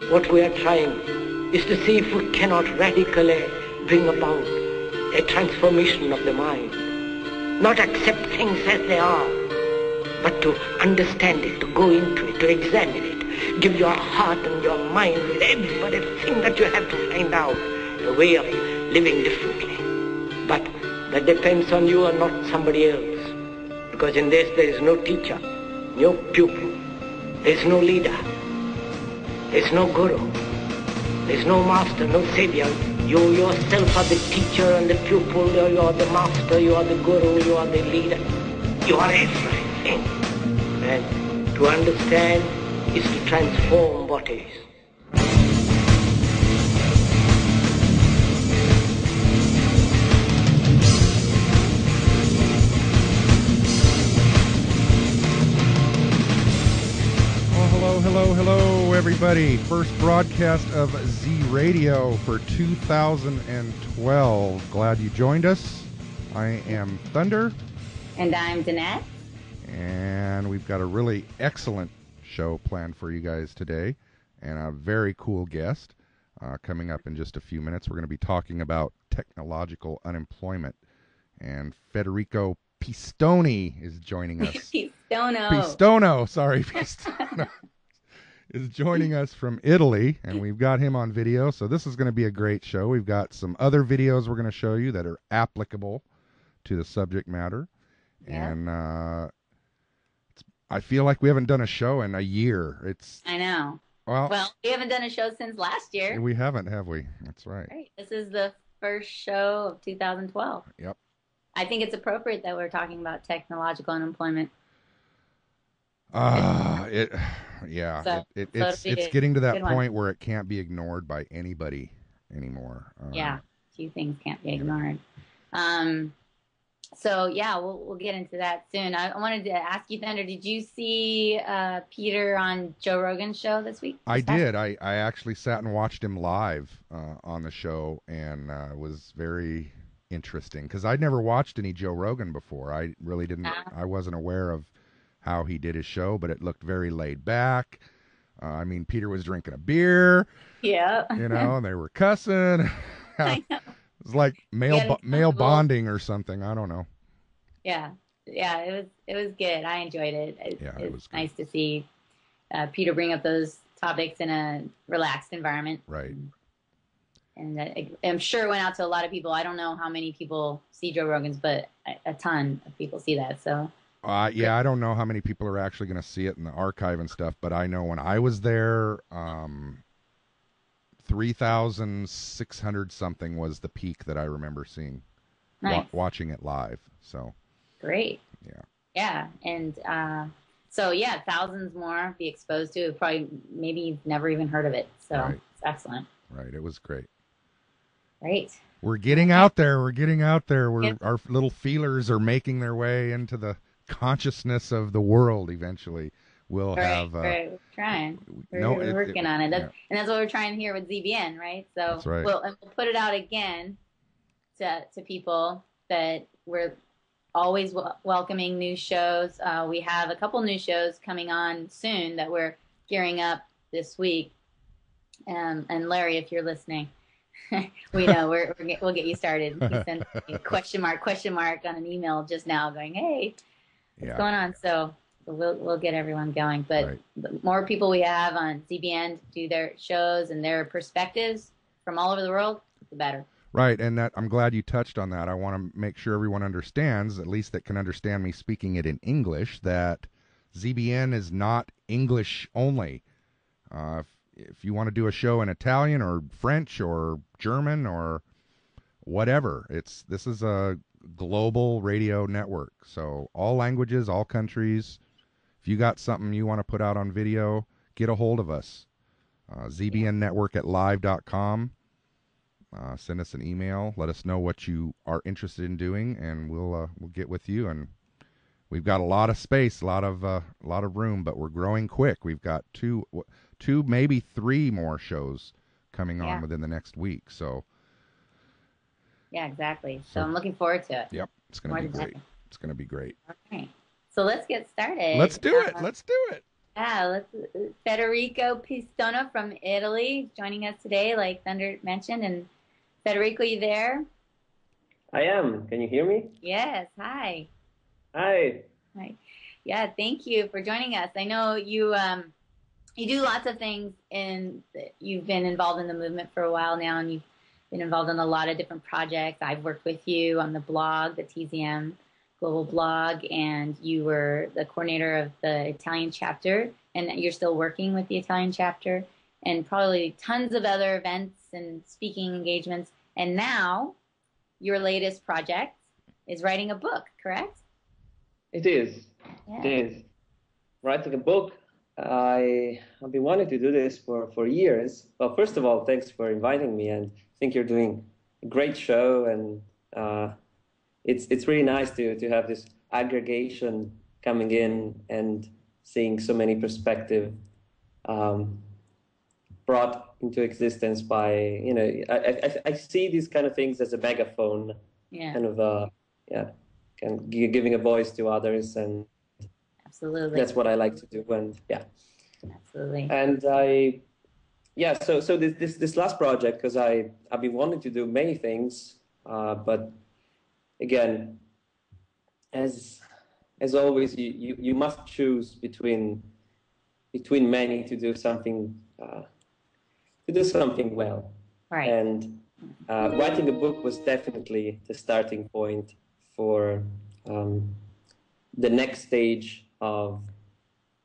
What we are trying is to see if we cannot radically bring about a transformation of the mind. Not accept things as they are, but to understand it, to go into it, to examine it. Give your heart and your mind with everything that you have to find out a way of living differently. But that depends on you and not somebody else. Because in this there is no teacher, no pupil, there is no leader, there is no guru, there is no master, no savior. You yourself are the teacher and the pupil, you are the master, you are the guru, you are the leader. You are everything. And to understand is to transform what is. Hello, everybody. First broadcast of Z Radio for 2012. Glad you joined us. I am Thunder. And I'm Danette. And we've got a really excellent show planned for you guys today. And a very cool guest coming up in just a few minutes. We're going to be talking about technological unemployment. And Federico Pistono is joining us. Pistono, sorry. Pistono. Is joining us from Italy, and we've got him on video, so this is going to be a great show. We've got some other videos we're going to show you that are applicable to the subject matter, and I feel like we haven't done a show in a year. I know. Well, we haven't done a show since last year. We haven't, have we? That's right. This is the first show of 2012. Yep. I think it's appropriate that we're talking about technological unemployment. It's getting to that point where it can't be ignored by anybody anymore. Few things can't be ignored. We'll get into that soon. I wanted to ask you, Thunder, did you see Peter on Joe Rogan's show this week? I did. I actually sat and watched him live on the show, and it was very interesting because I'd never watched any Joe Rogan before. I really didn't. I wasn't aware of how he did his show, but it looked very laid back. Peter was drinking a beer. Yeah. And they were cussing. I know. It was like male bonding or something. I don't know. Yeah. It was good. I enjoyed it. It was nice to see Peter bring up those topics in a relaxed environment. Right. And I'm sure it went out to a lot of people. I don't know how many people see Joe Rogan's, but a ton of people see that. So. I don't know how many people are actually going to see it in the archive and stuff, but I know when I was there, 3,600 something was the peak that I remember seeing. Nice. Watching it live. So great. Yeah. And thousands more be exposed to it. Probably maybe you've never even heard of it. So It's excellent. Right. It was great. Great. We're getting out there. Our little feelers are making their way into the consciousness of the world. Eventually we'll have we're trying. We're working on it. And that's what we're trying here with ZBN, right? So that's right. We'll put it out again to people that we're always welcoming new shows. We have a couple new shows coming on soon that we're gearing up this week. And Larry, if you're listening, we know we'll get you started. He sent me a question mark on an email just now going, hey, what's going on? So we'll get everyone going. But the more people we have on ZBN do their shows and their perspectives from all over the world, the better. Right, and that I'm glad you touched on that. I want to make sure everyone understands, at least that can understand me speaking it in English, that ZBN is not English only. If you want to do a show in Italian or French or German or whatever, this is a global radio network. So all languages, all countries. If you got something you want to put out on video, get a hold of us. ZBNnetwork@live.com. Send us an email. Let us know what you are interested in doing, and we'll get with you. And we've got a lot of space, a lot of room, but we're growing quick. We've got two, maybe three more shows coming on within the next week. So. Yeah, exactly. So I'm looking forward to it. Yep, it's going to be great. It's going to be great. Okay, so let's get started. Let's do it. Federico Pistono from Italy joining us today, like Thunder mentioned. And Federico, you there? I am. Can you hear me? Yes. Hi. Hi. Hi. Yeah. Thank you for joining us. I know you you do lots of things, and you've been involved in the movement for a while now, and you've been involved in a lot of different projects. I've worked with you on the blog, the TZM Global blog, and you were the coordinator of the Italian chapter, and you're still working with the Italian chapter, and probably tons of other events and speaking engagements. And now your latest project is writing a book, correct? It is. Yeah. It is. Writing a book. I've been wanting to do this for years. Well, first of all, thanks for inviting me, and I think you're doing a great show, and it's really nice to have this aggregation coming in and seeing so many perspectives brought into existence by, you know, I see these kind of things as a megaphone, kind of giving a voice to others, and absolutely, that's what I like to do. And absolutely. And so this last project, because I've been wanting to do many things, but again, as always, you must choose between many to do something well. Right. And writing a book was definitely the starting point for the next stage of,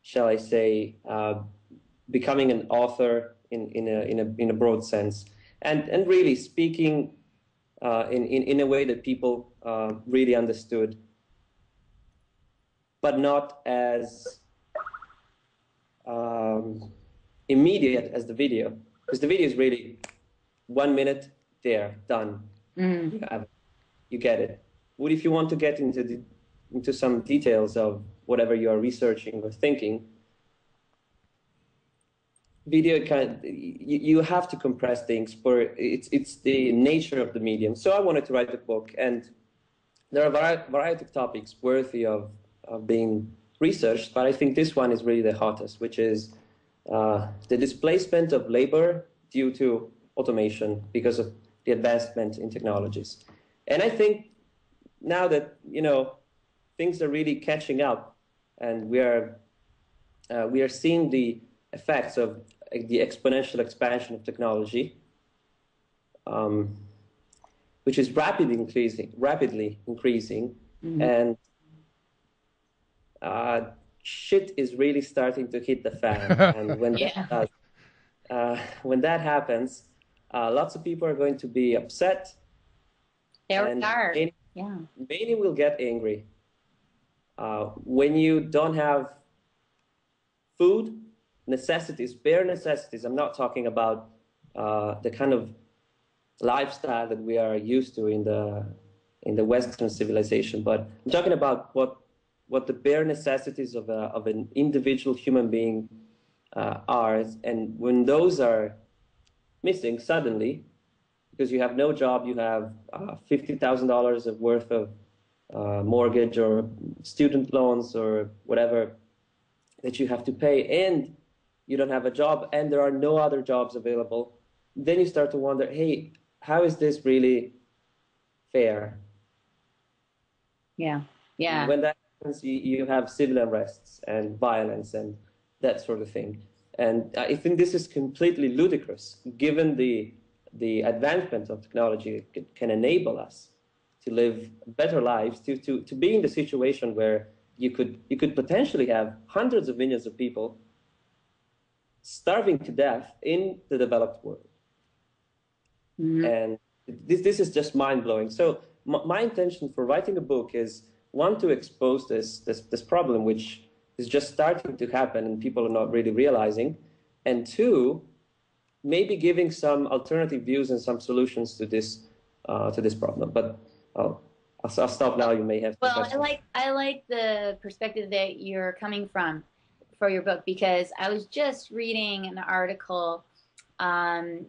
shall I say, becoming an author in a broad sense, and really speaking in a way that people really understood, but not as immediate as the video, because the video is really 1 minute, there, done. Mm-hmm. You get it. What if you want to get into some details of whatever you are researching or thinking? Video you have to compress things, for it's the nature of the medium. So I wanted to write a book, and there are a variety of topics worthy of being researched, but I think this one is really the hottest, which is the displacement of labor due to automation because of the advancement in technologies. And I think now that, you know, things are really catching up, and we are seeing the effects of the exponential expansion of technology, which is rapidly increasing, mm-hmm. and shit is really starting to hit the fan. And when that happens, lots of people are going to be upset. Many will get angry. When you don't have food, necessities, bare necessities. I'm not talking about the kind of lifestyle that we are used to in the Western civilization, but I'm talking about what the bare necessities of an individual human being are. And when those are missing suddenly, because you have no job, you have $50,000 of worth of mortgage or student loans or whatever that you have to pay, and you don't have a job, and there are no other jobs available, then you start to wonder, hey, how is this really fair? Yeah. When that happens, you have civil unrests and violence and that sort of thing. And I think this is completely ludicrous, given the advancement of technology can enable us to live better lives, to be in the situation where you could potentially have hundreds of millions of people starving to death in the developed world. Mm-hmm. And this is just mind-blowing. So my intention for writing a book is, one, to expose this problem, which is just starting to happen and people are not really realizing, and two, maybe giving some alternative views and some solutions to this problem. But I'll stop now. You may have some questions. I like the perspective that you're coming from for your book, because I was just reading an article on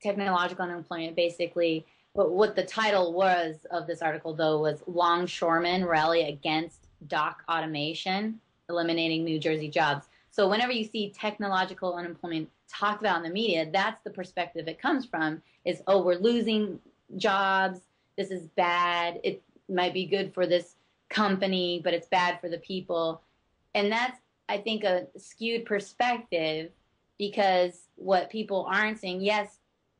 technological unemployment, basically. But what the title was of this article, though, was "Longshoremen Rally Against Dock Automation." eliminating New Jersey jobs. So whenever you see technological unemployment talked about in the media, that's the perspective it comes from, is, oh, we're losing jobs. This is bad. It might be good for this company, but it's bad for the people. And that's, I think, a skewed perspective, because what people aren't saying, yes,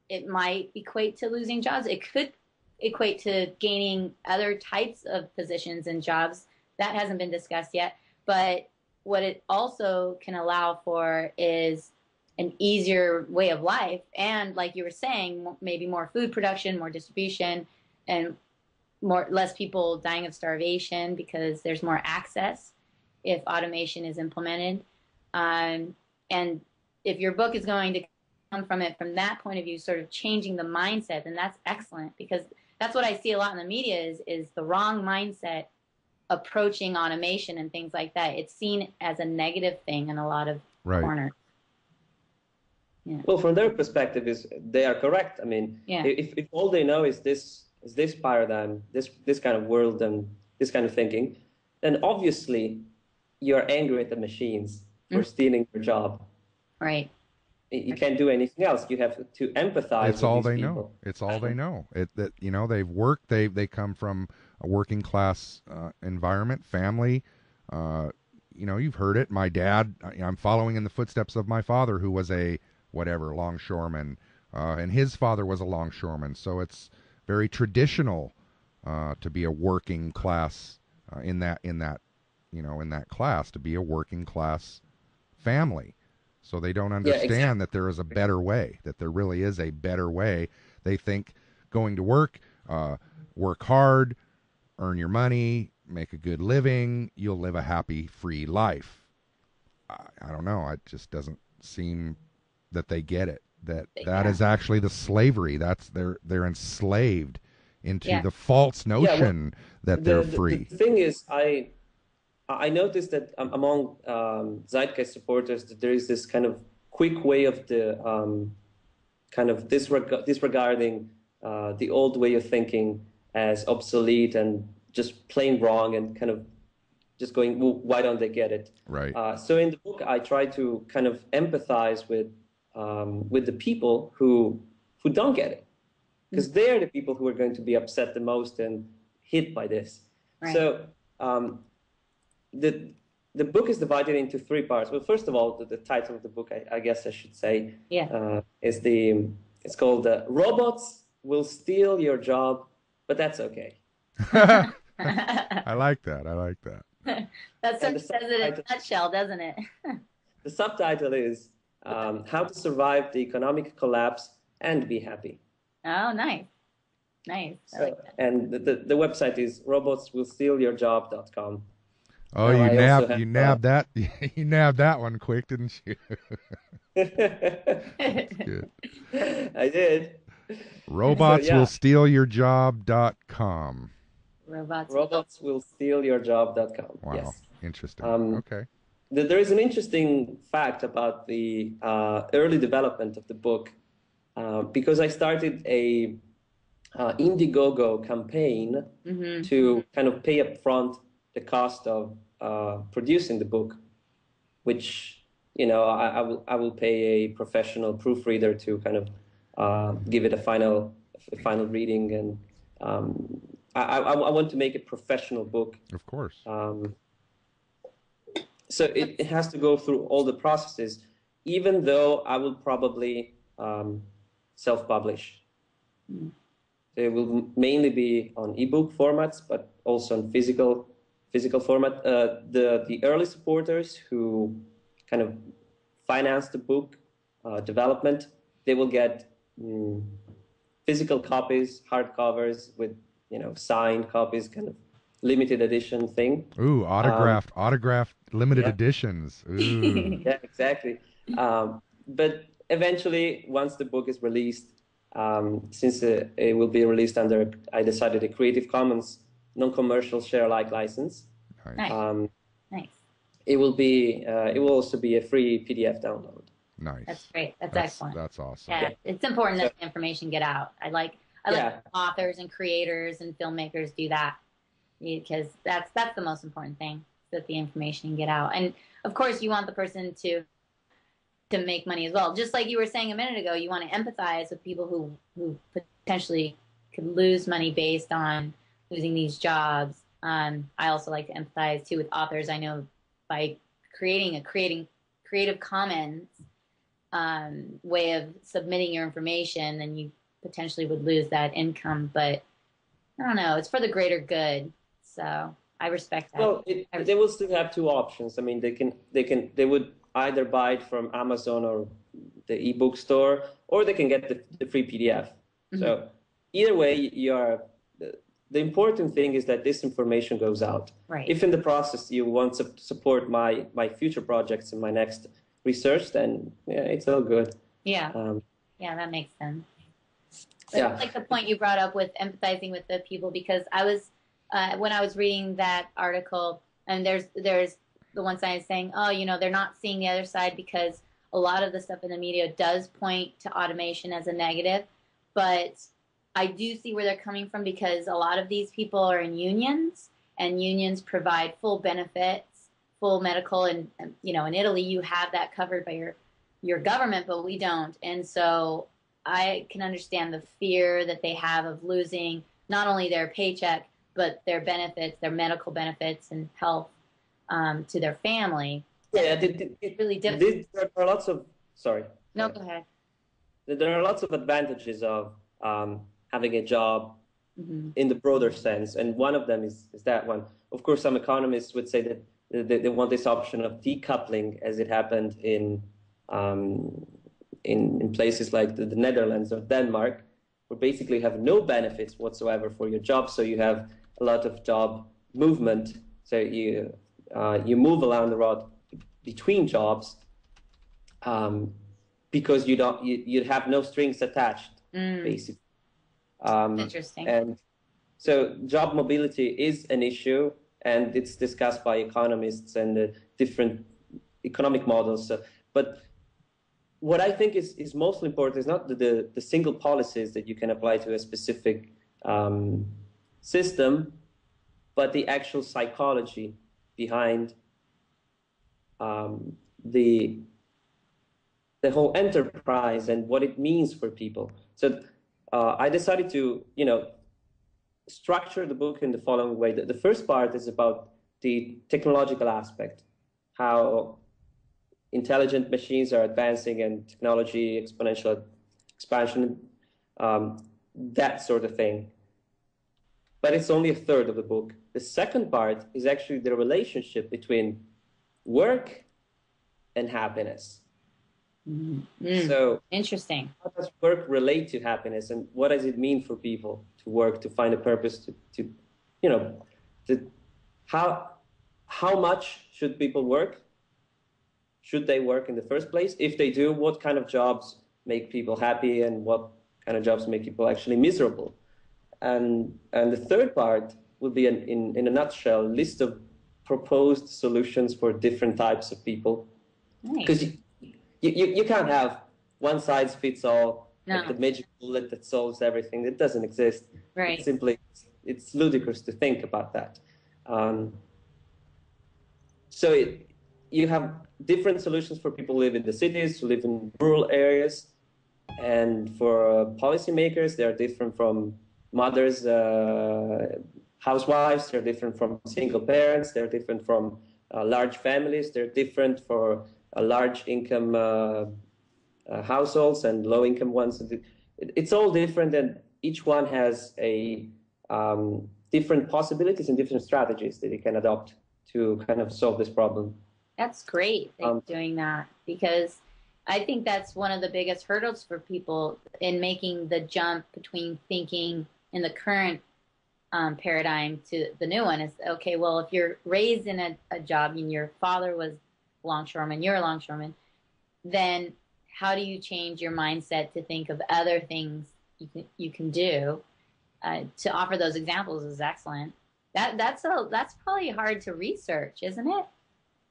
it might equate to losing jobs. It could equate to gaining other types of positions and jobs. That hasn't been discussed yet. But what it also can allow for is an easier way of life. And like you were saying, maybe more food production, more distribution, and less people dying of starvation because there's more access if automation is implemented. And if your book is going to come from it from that point of view, sort of changing the mindset, then that's excellent, because that's what I see a lot in the media is the wrong mindset approaching automation and things like that. It's seen as a negative thing in a lot of corners. Yeah. Well, from their perspective, they are correct. I mean, if all they know is this paradigm, this kind of world and this kind of thinking, then obviously you're angry at the machines for stealing your job. Right. You can't do anything else. You have to empathize. It's all with these they people. know. It's all they know. They've worked. They come from a working class environment, family. You've heard it. My dad. I'm following in the footsteps of my father, who was a longshoreman, and his father was a longshoreman. So it's very traditional to be a working class in that class, to be a working class family. So they don't understand that there is a better way, that there really is a better way. They think going to work, work hard, earn your money, make a good living, you'll live a happy, free life. I don't know. It just doesn't seem that they get it. That is actually the slavery. That's they're enslaved into the false notion that they're free. The thing is, I noticed that among Zeitgeist supporters that there is this kind of quick way of the kind of disregarding the old way of thinking as obsolete and just plain wrong, and kind of just going, well, why don't they get it? Right. So in the book, I try to kind of empathize with the people who don't get it, because they're the people who are going to be upset the most and hit by this. Right. So the book is divided into three parts. Well, first of all, the title of the book, I guess I should say, it's called "Robots Will Steal Your Job, but That's Okay." I like that. That sort of says it in a nutshell, doesn't it? The subtitle is "How to Survive the Economic Collapse and Be Happy." Oh, nice. I like that. And the website is robotswillstealyourjob.com. Oh, you nabbed that. You nabbed that one quick, didn't you? That's good. I did. Robotswillstealyourjob.com. Robotswillstealyourjob.com. Wow. Yes. Interesting. Okay. There is an interesting fact about the early development of the book, because I started a Indiegogo campaign to kind of pay up front the cost of producing the book, which I will pay a professional proofreader to kind of give it a final reading, and I want to make a professional book. Of course. So it has to go through all the processes, even though I will probably self-publish. It will mainly be on ebook formats, but also on physical format. The early supporters who kind of finance the book development, they will get physical copies, hardcovers with signed copies, kind of limited edition thing. Ooh, autographed limited editions. Ooh. Yeah, exactly. But eventually, once the book is released, since it will be released under, I decided, a Creative Commons non-commercial share-alike license. Nice. Nice. It will also be a free PDF download. Nice. That's great. That's excellent. That's awesome. Yeah, it's important that the information get out. I like authors and creators and filmmakers do that, because that's the most important thing. so that the information can get out. And of course, you want the person to make money as well. Just like you were saying a minute ago, you want to empathize with people who potentially could lose money based on losing these jobs. I also like to empathize too with authors. I know by creating Creative Commons way of submitting your information, then you potentially would lose that income. But I don't know, it's for the greater good. So I respect that. Well, they will still have two options. I mean, they would either buy it from Amazon or the ebook store, or they can get the free PDF. Mm-hmm. So either way, the important thing is that this information goes out. Right. If in the process you want to support my future projects and my next research, then yeah, it's all good. Yeah. Yeah, that makes sense. But yeah. I like the point you brought up with empathizing with the people, because I was when I was reading that article, and there's the one side saying, oh, you know, they're not seeing the other side because a lot of the stuff in the media does point to automation as a negative, but I do see where they're coming from, because a lot of these people are in unions, and unions provide full benefits, full medical, and you know, in Italy you have that covered by your government, but we don't. And so I can understand the fear that they have of losing not only their paycheck, but their benefits, their medical benefits and health to their family. Yeah, it's really difficult. There are lots of, sorry. No, go ahead. There are lots of advantages of having a job in the broader sense, and one of them is that one. Of course, some economists would say that they want this option of decoupling, as it happened in places like the Netherlands or Denmark, where basically you have no benefits whatsoever for your job, so you have a lot of job movement. So you move around the road between jobs because you have no strings attached, basically. Interesting. And so job mobility is an issue, and it's discussed by economists and the different economic models. But what I think is most important is not the single policies that you can apply to a specific system, but the actual psychology behind the whole enterprise and what it means for people. So I decided to, structure the book in the following way. The first part is about the technological aspect, how intelligent machines are advancing and technology, exponential expansion, that sort of thing. But it's only a third of the book. The second part is actually the relationship between work and happiness. So interesting. How does work relate to happiness, and what does it mean for people to work, to find a purpose, how much should people work? Should they work in the first place? If they do, what kind of jobs make people happy, and what kind of jobs make people actually miserable? And the third part would be, in a nutshell, a list of proposed solutions for different types of people. Because you can't have one size fits all, like the magic bullet that solves everything. It doesn't exist. Right. It's ludicrous to think about that. You have different solutions for people who live in the cities, who live in rural areas, and for policymakers, they are different from mothers, housewives. They're different from single parents. They're different from large families. They're different for large income households and low income ones. It's all different, and each one has a different possibilities and different strategies that you can adopt to kind of solve this problem. That's great that you're doing that, because I think that's one of the biggest hurdles for people in making the jump between thinking in the current paradigm to the new one is, okay, well, if you're raised in a job and your father was a longshoreman, you're a longshoreman, then how do you change your mindset to think of other things you can do? To offer those examples is excellent. That's probably hard to research, isn't it?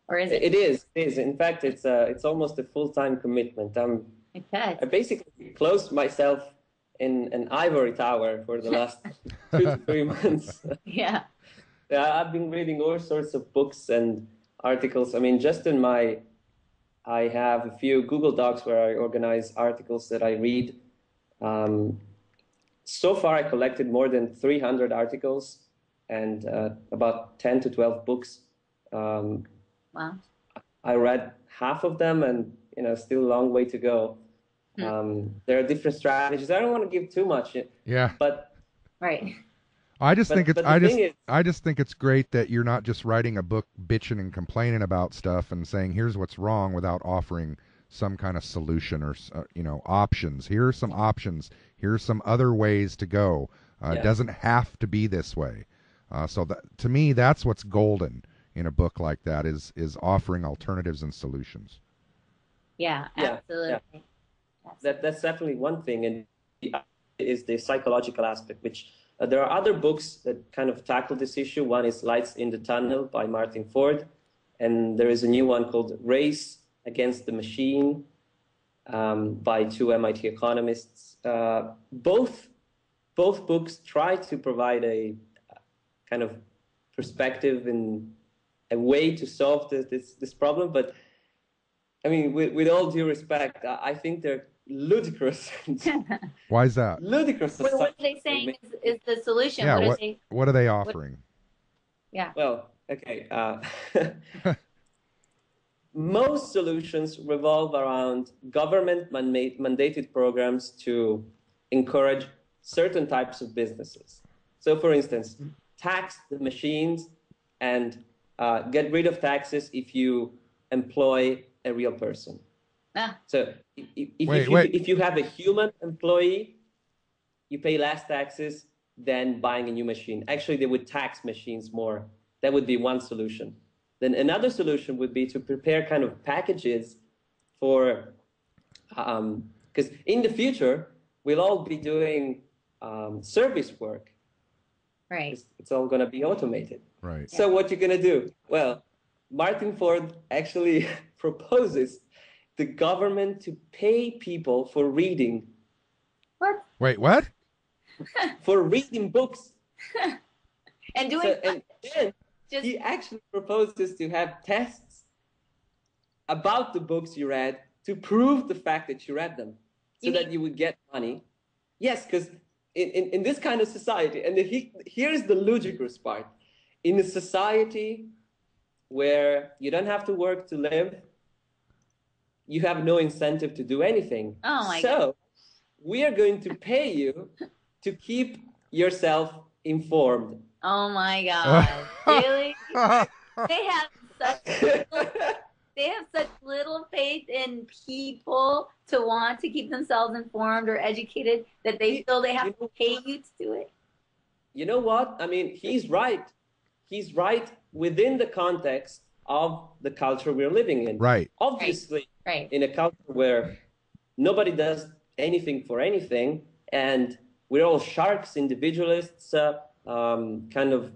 Or is it? It is. In fact, it's almost a full-time commitment. I basically closed myself in an ivory tower for the last 2 to 3 months. Yeah. Yeah, I've been reading all sorts of books and articles. I mean, I have a few Google Docs where I organize articles that I read. Um, so far, I collected more than 300 articles and about 10 to 12 books. Um, Wow. I read half of them, and still a long way to go. There are different strategies. I don't want to give too much, Yeah. but Right. I just think it's I is, just think it's great that you're not just writing a book bitching and complaining about stuff and saying here's what's wrong without offering some kind of solution or options. Here are some options. Here's some other ways to go. It doesn't have to be this way. So that, to me, that's what's golden in a book like that is offering alternatives and solutions. Yeah, absolutely. Yeah. That's definitely one thing, and the other is the psychological aspect, which there are other books that kind of tackle this issue. One is Lights in the Tunnel by Martin Ford, and there is a new one called Race Against the Machine by two MIT economists. Both books try to provide a kind of perspective and a way to solve this problem, but I mean, with all due respect, I think they're ludicrous. Why is that? Ludicrous. What are they saying is the solution? Yeah, what are they offering? Yeah. Well, okay. Most solutions revolve around government mandated programs to encourage certain types of businesses. So, for instance, tax the machines and get rid of taxes if you employ a real person. So if you have a human employee, you pay less taxes than buying a new machine. Actually, they would tax machines more. That would be one solution. Then another solution would be to prepare kind of packages for, because in the future, we'll all be doing service work. Right. It's all going to be automated. Right. So what you're going to do? Well, Martin Ford actually proposes the government to pay people for reading. What? Wait, what? For reading books. And doing. And then he actually proposes to have tests about the books you read to prove the fact that you read them, so that you would get money. Yes, because in this kind of society, and here's the ludicrous part, in a society where you don't have to work to live, you have no incentive to do anything. Oh my God. So we are going to pay you to keep yourself informed. Oh my God. Really? They have such little faith in people to want to keep themselves informed or educated that they feel they have to pay you to do it. You know what? I mean, he's right. He's right within the context of the culture we're living in. Right. Obviously, right. In a culture where nobody does anything for anything, and we're all sharks, individualists, kind of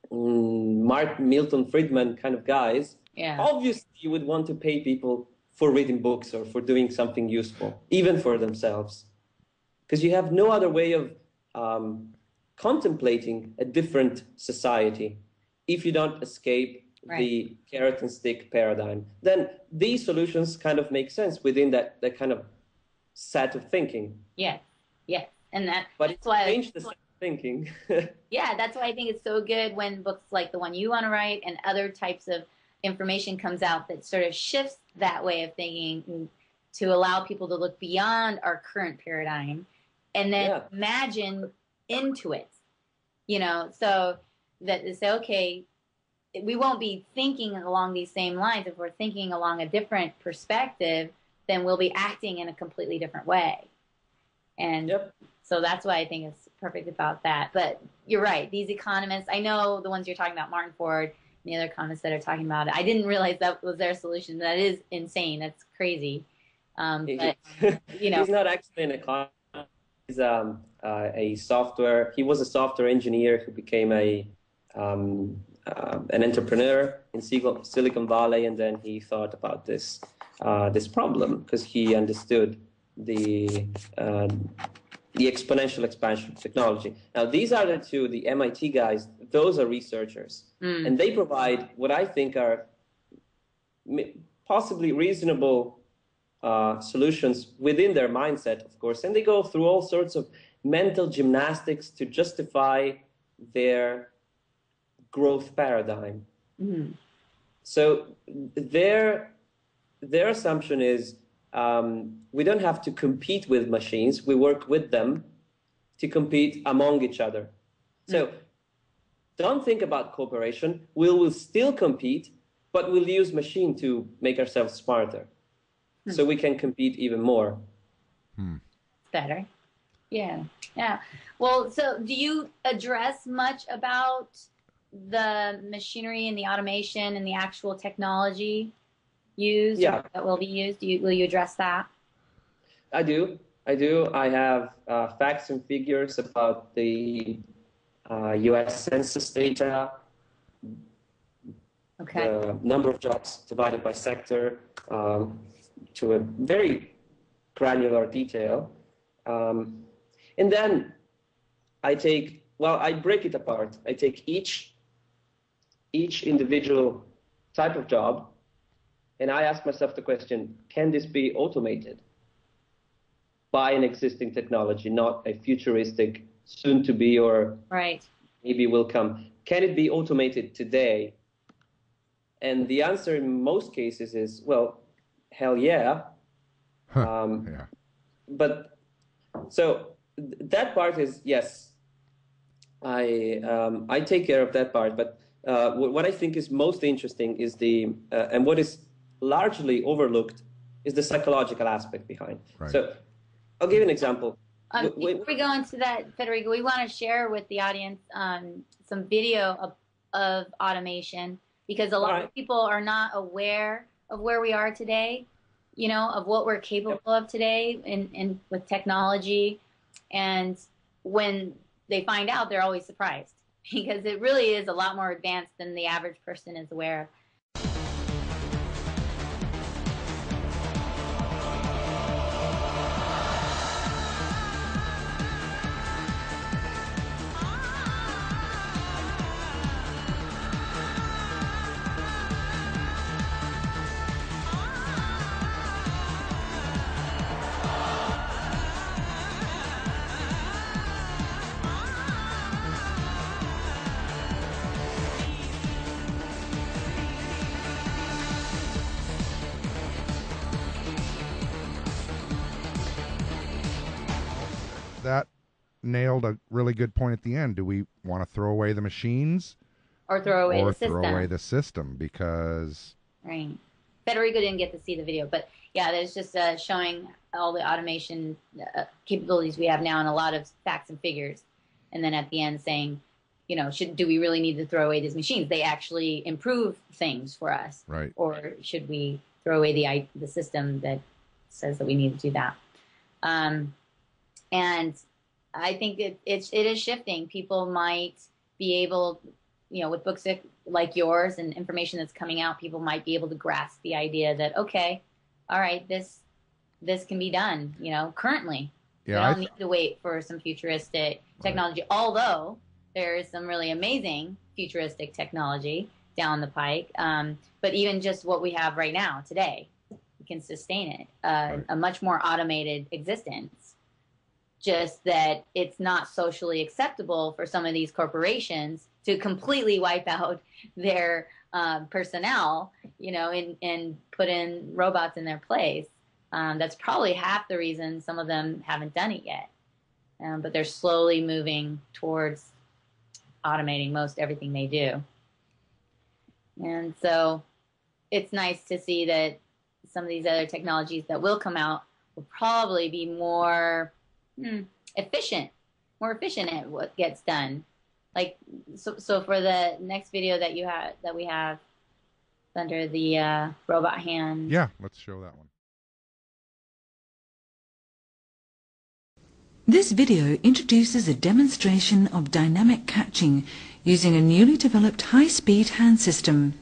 Milton Friedman kind of guys. Yeah. Obviously, you would want to pay people for reading books or for doing something useful, even for themselves, because you have no other way of contemplating a different society if you don't escape the carrot and stick paradigm. Then these solutions kind of make sense within that kind of set of thinking. Yes, and that's why change the set of thinking. Yeah, that's why I think it's so good when books like the one you want to write and other types of information comes out that sort of shifts that way of thinking to allow people to look beyond our current paradigm and then imagine into it, so that they say, okay, we won't be thinking along these same lines. If we're thinking along a different perspective, then we'll be acting in a completely different way. And so that's why I think it's perfect about that. But you're right. These economists, I know the ones you're talking about, Martin Ford, and the other economists that are talking about it. I didn't realize that was their solution. That is insane. That's crazy. But, He's not actually an economist. He's a software. He was a software engineer who became an entrepreneur in Silicon Valley, and then he thought about this problem because he understood the the exponential expansion of technology. Now, these are the two, the MIT guys, those are researchers. And they provide what I think are possibly reasonable solutions within their mindset, of course. And they go through all sorts of mental gymnastics to justify their growth paradigm. So their assumption is we don't have to compete with machines. We work with them to compete among each other. So don't think about cooperation. We will still compete, but we'll use machine to make ourselves smarter. So we can compete even more. Better. Yeah. Well, so do you address much about the machinery and the automation and the actual technology used that will be used? Will you address that? I do. I have facts and figures about the U.S. census data, the number of jobs divided by sector, to a very granular detail. And then I break it apart. I take each individual type of job, and I ask myself the question, can this be automated by an existing technology, not a futuristic, soon-to-be, or maybe will come? Can it be automated today? And the answer in most cases is, well, hell yeah. But so that part is, yes, I take care of that part. But what I think is most interesting is and what is largely overlooked is the psychological aspect behind. So I'll give you an example. Before we go into that, Federico, we want to share with the audience some video of automation, because a lot of people are not aware of where we are today, of what we're capable of today in with technology. And when they find out, they're always surprised, because it really is a lot more advanced than the average person is aware of. That nailed a really good point at the end. Do we want to throw away the machines or throw away the system? Throw away the system, because Federico didn't get to see the video, but yeah, there's just showing all the automation capabilities we have now and a lot of facts and figures, and then at the end saying, do we really need to throw away these machines? They actually improve things for us, or should we throw away the system that says that we need to do that? And I think it is shifting. People might be able, with books like yours and information that's coming out, people might be able to grasp the idea that, okay, all right, this can be done, currently. Yeah, we don't need to wait for some futuristic technology, although there is some really amazing futuristic technology down the pike. But even just what we have right now, today, we can sustain it, a much more automated existence. Just that it's not socially acceptable for some of these corporations to completely wipe out their personnel, and put in robots in their place. That's probably half the reason some of them haven't done it yet. But they're slowly moving towards automating most everything they do. And so it's nice to see that some of these other technologies that will come out will probably be more efficient at what gets done. Like, so for the next video that we have under the robot hand. Yeah, let's show that one. This video introduces a demonstration of dynamic catching using a newly developed high-speed hand system.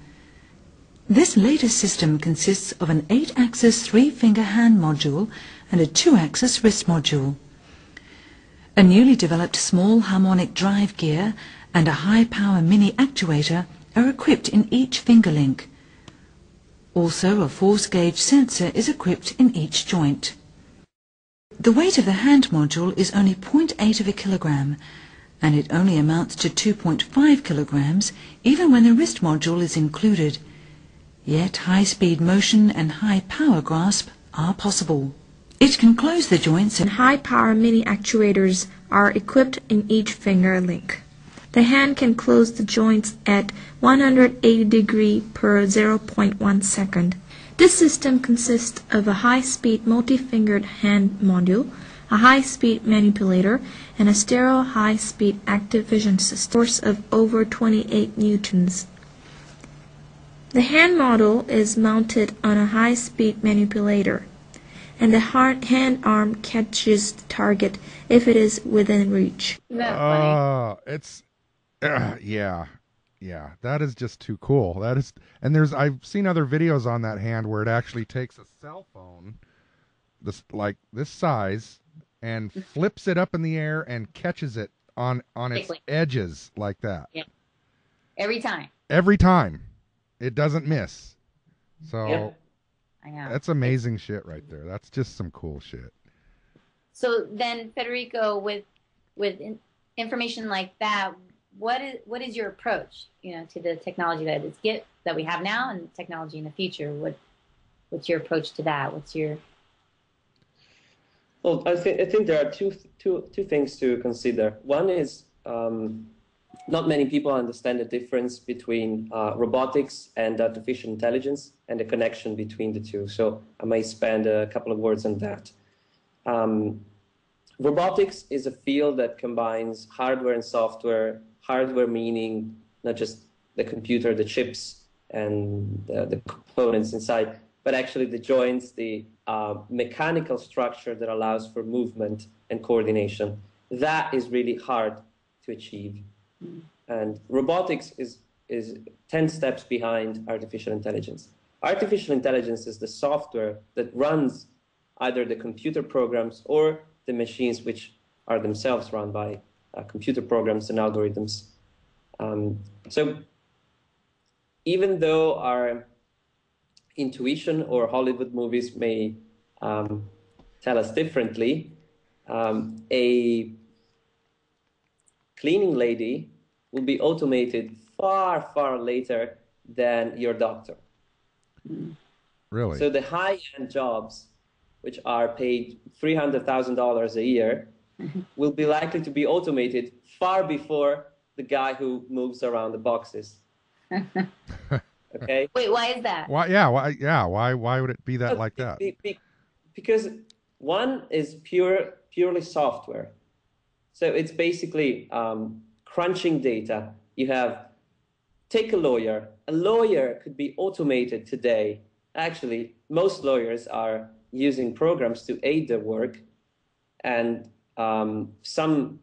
This latest system consists of an 8-axis 3-finger hand module and a 2-axis wrist module. A newly developed small harmonic drive gear and a high-power mini actuator are equipped in each finger link. Also, a force-gauge sensor is equipped in each joint. The weight of the hand module is only 0.8 of a kilogram, and it only amounts to 2.5 kilograms even when the wrist module is included. Yet high-speed motion and high-power grasp are possible. It can close the joints and high-power mini actuators are equipped in each finger link. The hand can close the joints at 180 degrees per 0.1 second. This system consists of a high-speed multi-fingered hand module, a high-speed manipulator, and a stereo high-speed active vision system, force of over 28 newtons. The hand model is mounted on a high-speed manipulator, and the hand arm catches the target if it is within reach. Isn't that funny? It's yeah, that is just too cool. That is, and I've seen other videos on that hand where it actually takes a cell phone, this size, and flips it up in the air and catches it on its edges like that. Yeah. Every time. Every time, it doesn't miss. So Yep. I know. that's amazing shit right there. That's just some cool shit. So then, Federico, with information like that, what is your approach, to the technology that we have now and technology in the future? What's your approach to that? What's your... Well, I think there are two things to consider. One is not many people understand the difference between robotics and artificial intelligence and the connection between the two. So I may spend a couple of words on that. Robotics is a field that combines hardware and software. Hardware meaning not just the computer, the chips, and the components inside, but actually the joints, the mechanical structure that allows for movement and coordination. That is really hard to achieve. And robotics is 10 steps behind artificial intelligence. Artificial intelligence is the software that runs either the computer programs or the machines which are themselves run by computer programs and algorithms. So even though our intuition or Hollywood movies may tell us differently, a cleaning lady will be automated far, far later than your doctor. Really? So the high-end jobs, which are paid $300,000 a year, will be likely to be automated far before the guy who moves around the boxes. Okay? Wait, why is that? Why would it be that like that? Because one is purely software. So it's basically crunching data. Take a lawyer. A lawyer could be automated today. Actually, most lawyers are using programs to aid their work, and some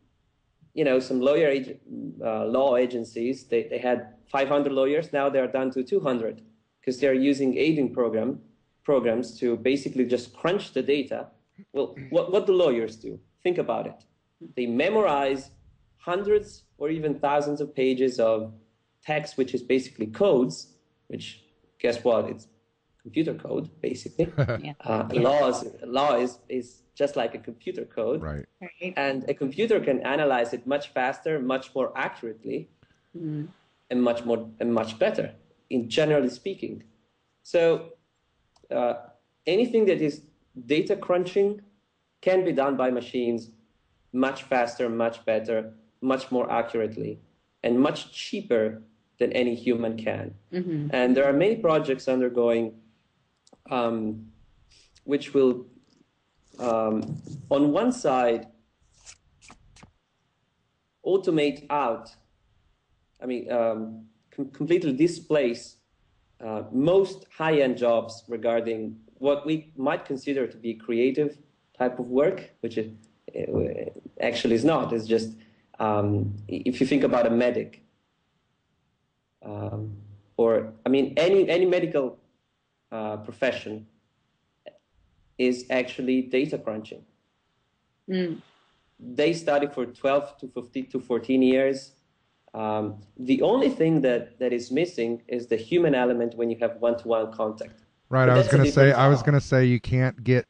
law agencies, they had 500 lawyers. Now they are down to 200 because they're using aiding programs to basically just crunch the data. Well, what do lawyers do? Think about it. They memorize hundreds or even thousands of pages of text, which is basically codes, which, guess what? It's computer code, basically. Law is just like a computer code. Right. And a computer can analyze it much faster, much more accurately, and much better, in generally speaking. So anything that is data crunching can be done by machines much faster, much better, much more accurately, and much cheaper than any human can. And there are many projects undergoing which will, on one side, automate out, completely displace most high-end jobs regarding what we might consider to be creative type of work, which it actually is not. It's just, if you think about a medic, any medical profession is actually data crunching. they study for 12 to 15 to 14 years. The only thing that is missing is the human element when you have one-to-one contact. Right. But I was that's a going to say. different I was job. going to say you can't get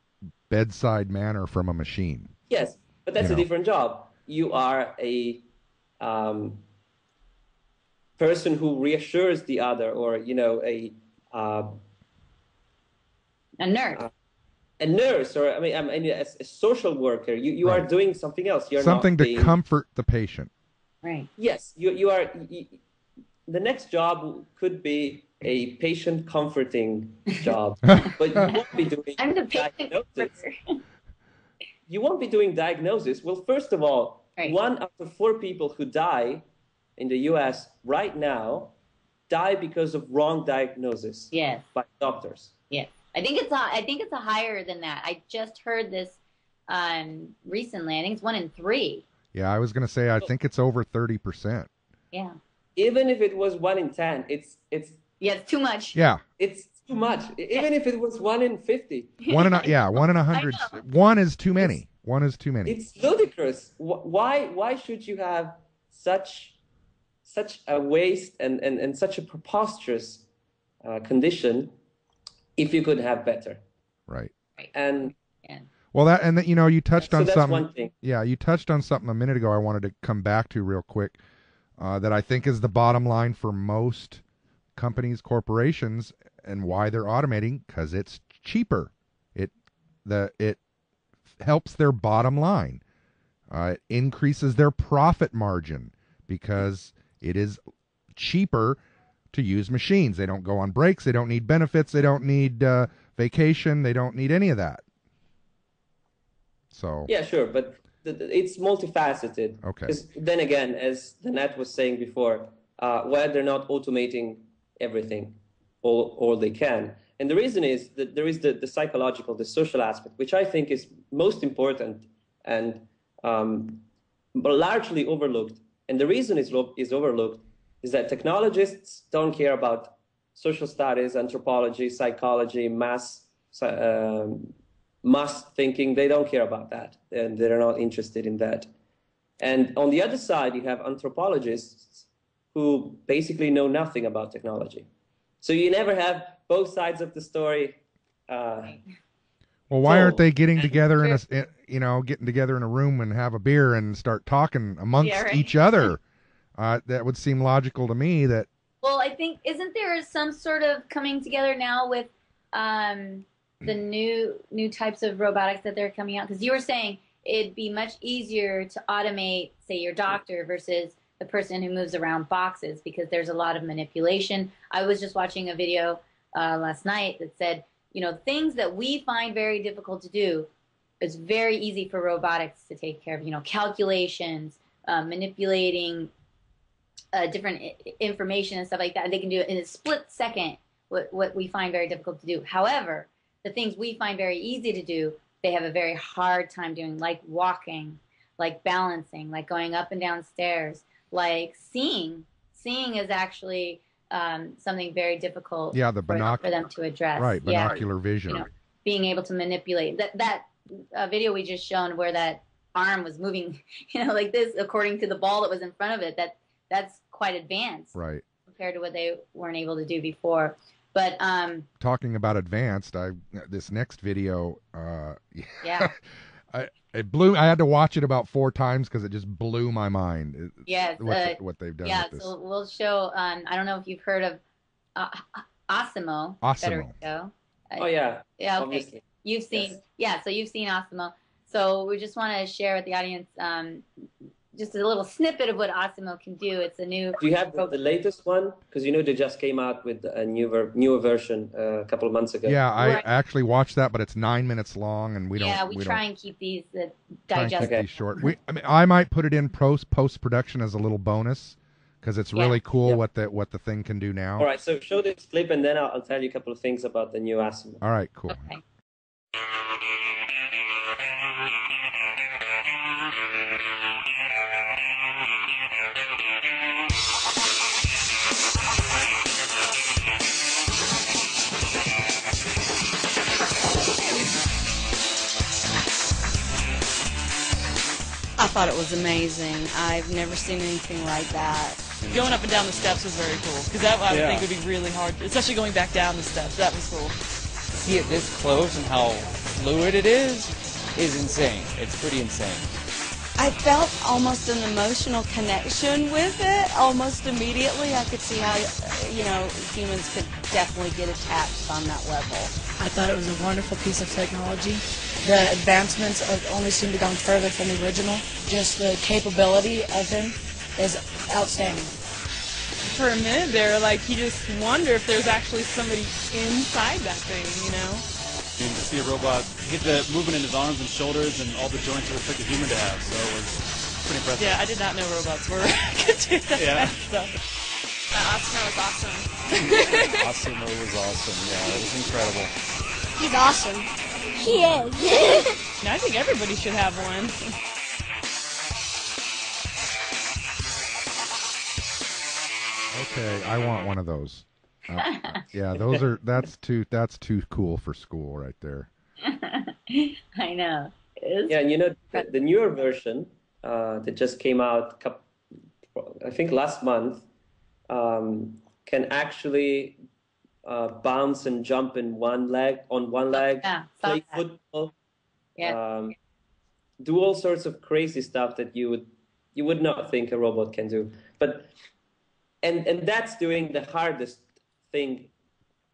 bedside manner from a machine. Yes, but that's You a know. different job. You are a person who reassures the other, or nurse. a nurse, or I mean, a social worker. You Right. are doing something else. You're Something not to being, comfort the patient. Right. Yes, you are. The next job could be a patient comforting job, but you won't be doing I'm the patient diagnosis. comforter. You won't be doing diagnosis. Well, first of all, Right. 1 out of 4 people who die in the U.S. right now die because of wrong diagnosis Yes. by doctors. Yes. I think it's a higher than that. I just heard this recently. I think it's 1 in 3. Yeah, I was going to say I think it's over 30%. Yeah. Even if it was 1 in 10, it's Yeah, it's too much. Yeah. it's too much. Even if it was 1 in 50, 1 in 100. I know. 1 is too many. 1 is too many. it's ludicrous. Why should you have such a waste and such a preposterous condition if you could have better? Right. And Yeah. Well, that you touched so on that's something. one thing. Yeah, you touched on something a minute ago I wanted to come back to real quick that I think is the bottom line for most companies, corporations, and why they're automating, because it's cheaper. It helps their bottom line. It increases their profit margin because it is cheaper to use machines. They don't go on breaks. They don't need benefits. They don't need vacation. They don't need any of that. So Yeah, sure, but it's multifaceted. Okay. 'Cause then again, as the Nat was saying before, why they're not automating everything, all they can. And the reason is that there is the psychological, the social aspect, which I think is most important and but largely overlooked. And the reason is overlooked is that technologists don't care about social studies, anthropology, psychology, mass thinking. They don't care about that, and they're not interested in that. And on the other side, you have anthropologists who basically know nothing about technology. So you never have both sides of the story. well, why aren't they getting Sure. together getting together in a room and have a beer and start talking amongst Yeah, right. each other? That would seem logical to me. That Well, I think isn't there some sort of coming together now with the new types of robotics that they're coming out? Because you were saying it'd be much easier to automate, say, your doctor versus the person who moves around boxes, because there's a lot of manipulation. I was just watching a video last night that said, things that we find very difficult to do, it's very easy for robotics to take care of. Calculations, manipulating different information and stuff like that. They can do it in a split second, what we find very difficult to do. However, the things we find very easy to do, they have a very hard time doing, like walking, like balancing, like going up and down stairs, like seeing. Seeing is actually something very difficult for them to address. right, binocular vision. Being able to manipulate. That video we just shown where that arm was moving, like this, according to the ball that was in front of it, that's quite advanced. Right. Compared to what they weren't able to do before. But talking about advanced, this next video, yeah, it blew. I had to watch it about 4 times because it just blew my mind. Yes, what they've done. Yeah, with this. so we'll show. I don't know if you've heard of Osimo. Federico. Oh yeah. Yeah. Okay. Obviously. You've seen. Yes. Yeah. So you've seen Osimo. So we just want to share with the audience just a little snippet of what Osimo can do. It's a new. Do you have the latest one? Because they just came out with a newer version a couple of months ago. Yeah, I actually watched that, but it's 9 minutes long, and we try and keep these digestible. Short. I might put it in post production as a little bonus because it's really cool what the thing can do now. All right, so show this clip, and then I'll tell you a couple of things about the new Osimo. All right, cool. Okay. I thought it was amazing. I've never seen anything like that. Going up and down the steps was very cool, because that I would think would be really hard, especially going back down the steps. That was cool. To see it this close and how fluid it is insane. It's pretty insane. I felt almost an emotional connection with it. Almost immediately, I could see how, humans could definitely get attached on that level. I thought it was a wonderful piece of technology. The advancements only seem to go further from the original. Just the capability of him is outstanding. For a minute there, you just wonder if there's actually somebody inside that thing, And to see a robot get the movement in his arms and shoulders and all the joints you expect a human to have, so it was pretty impressive. Yeah, I did not know robots could do that kind of stuff. Osmo was awesome. Osmo was awesome. Yeah, it was incredible. He's awesome. He is. I think everybody should have one. Okay, I want one of those. Yeah, that's too cool for school right there. I know. Yeah, the newer version that just came out, I think last month, can actually bounce and jump on one leg, play football, do all sorts of crazy stuff that you would not think a robot can do. But and that's doing the hardest thing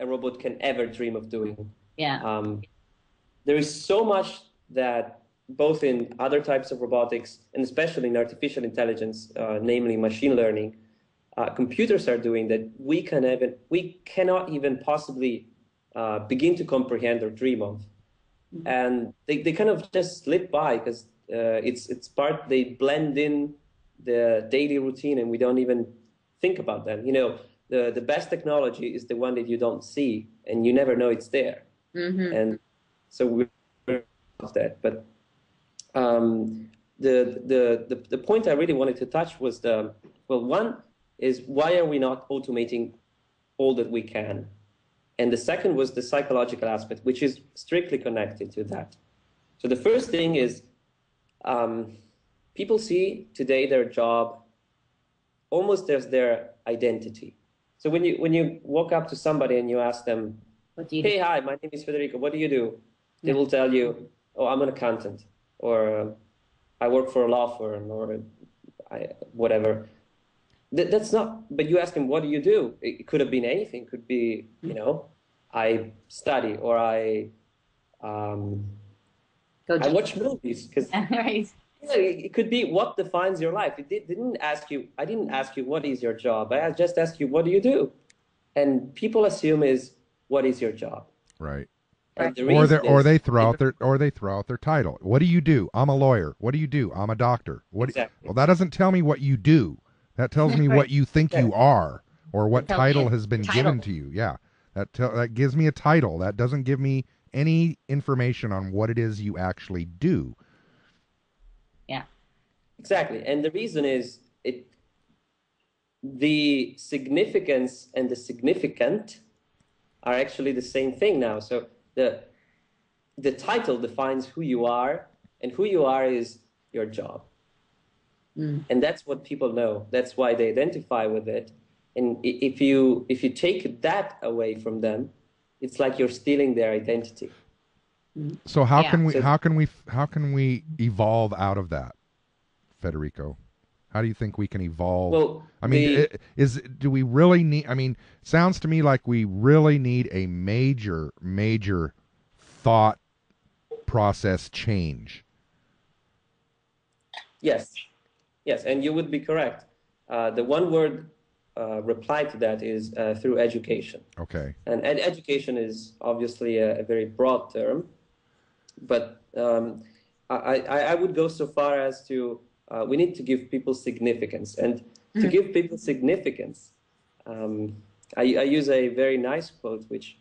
a robot can ever dream of doing. Yeah. There is so much that both in other types of robotics and especially in artificial intelligence, namely machine learning, computers are doing that we cannot even possibly begin to comprehend or dream of. And they kind of just slip by because they blend in the daily routine and we don't even think about them. The best technology is the one that you don't see and you never know it's there. Mm-hmm. And so we're of that. But the point I really wanted to touch was one is why are we not automating all that we can? And the second was the psychological aspect, which is strictly connected to that. So the first thing is people see today their job almost as their identity. So when you walk up to somebody and you ask them, hey, hi, my name is Federico, what do you do? They will tell you, oh, I'm an accountant, or I work for a law firm, or whatever. That's not, but you ask them, what do you do? It could have been anything. It could be, I study, or I watch movies. Because it could be what defines your life. I didn't ask you, what is your job? I just asked you, what do you do? And people assume what is your job? Right. Or they throw out their title. What do you do? I'm a lawyer. What do you do? I'm a doctor. Exactly. Well, that doesn't tell me what you do. That tells me what you think you are, or what title has been given to you. Yeah, that gives me a title. That doesn't give me any information on what it is you actually do. Yeah. Exactly, and the reason is the significance and the significant are actually the same thing now. So the title defines who you are, and who you are is your job. And that's what people know. That's why they identify with it. And if you take that away from them, it's like you're stealing their identity. So how can we evolve out of that, Federico? How do you think we can evolve? Well, I mean, do we really need? I mean, sounds to me like we really need a major thought process change. Yes, and you would be correct. The one word reply to that is through education. Okay. And education is obviously a very broad term, but I would go so far as to we need to give people significance. And to give people significance, I use a very nice quote, which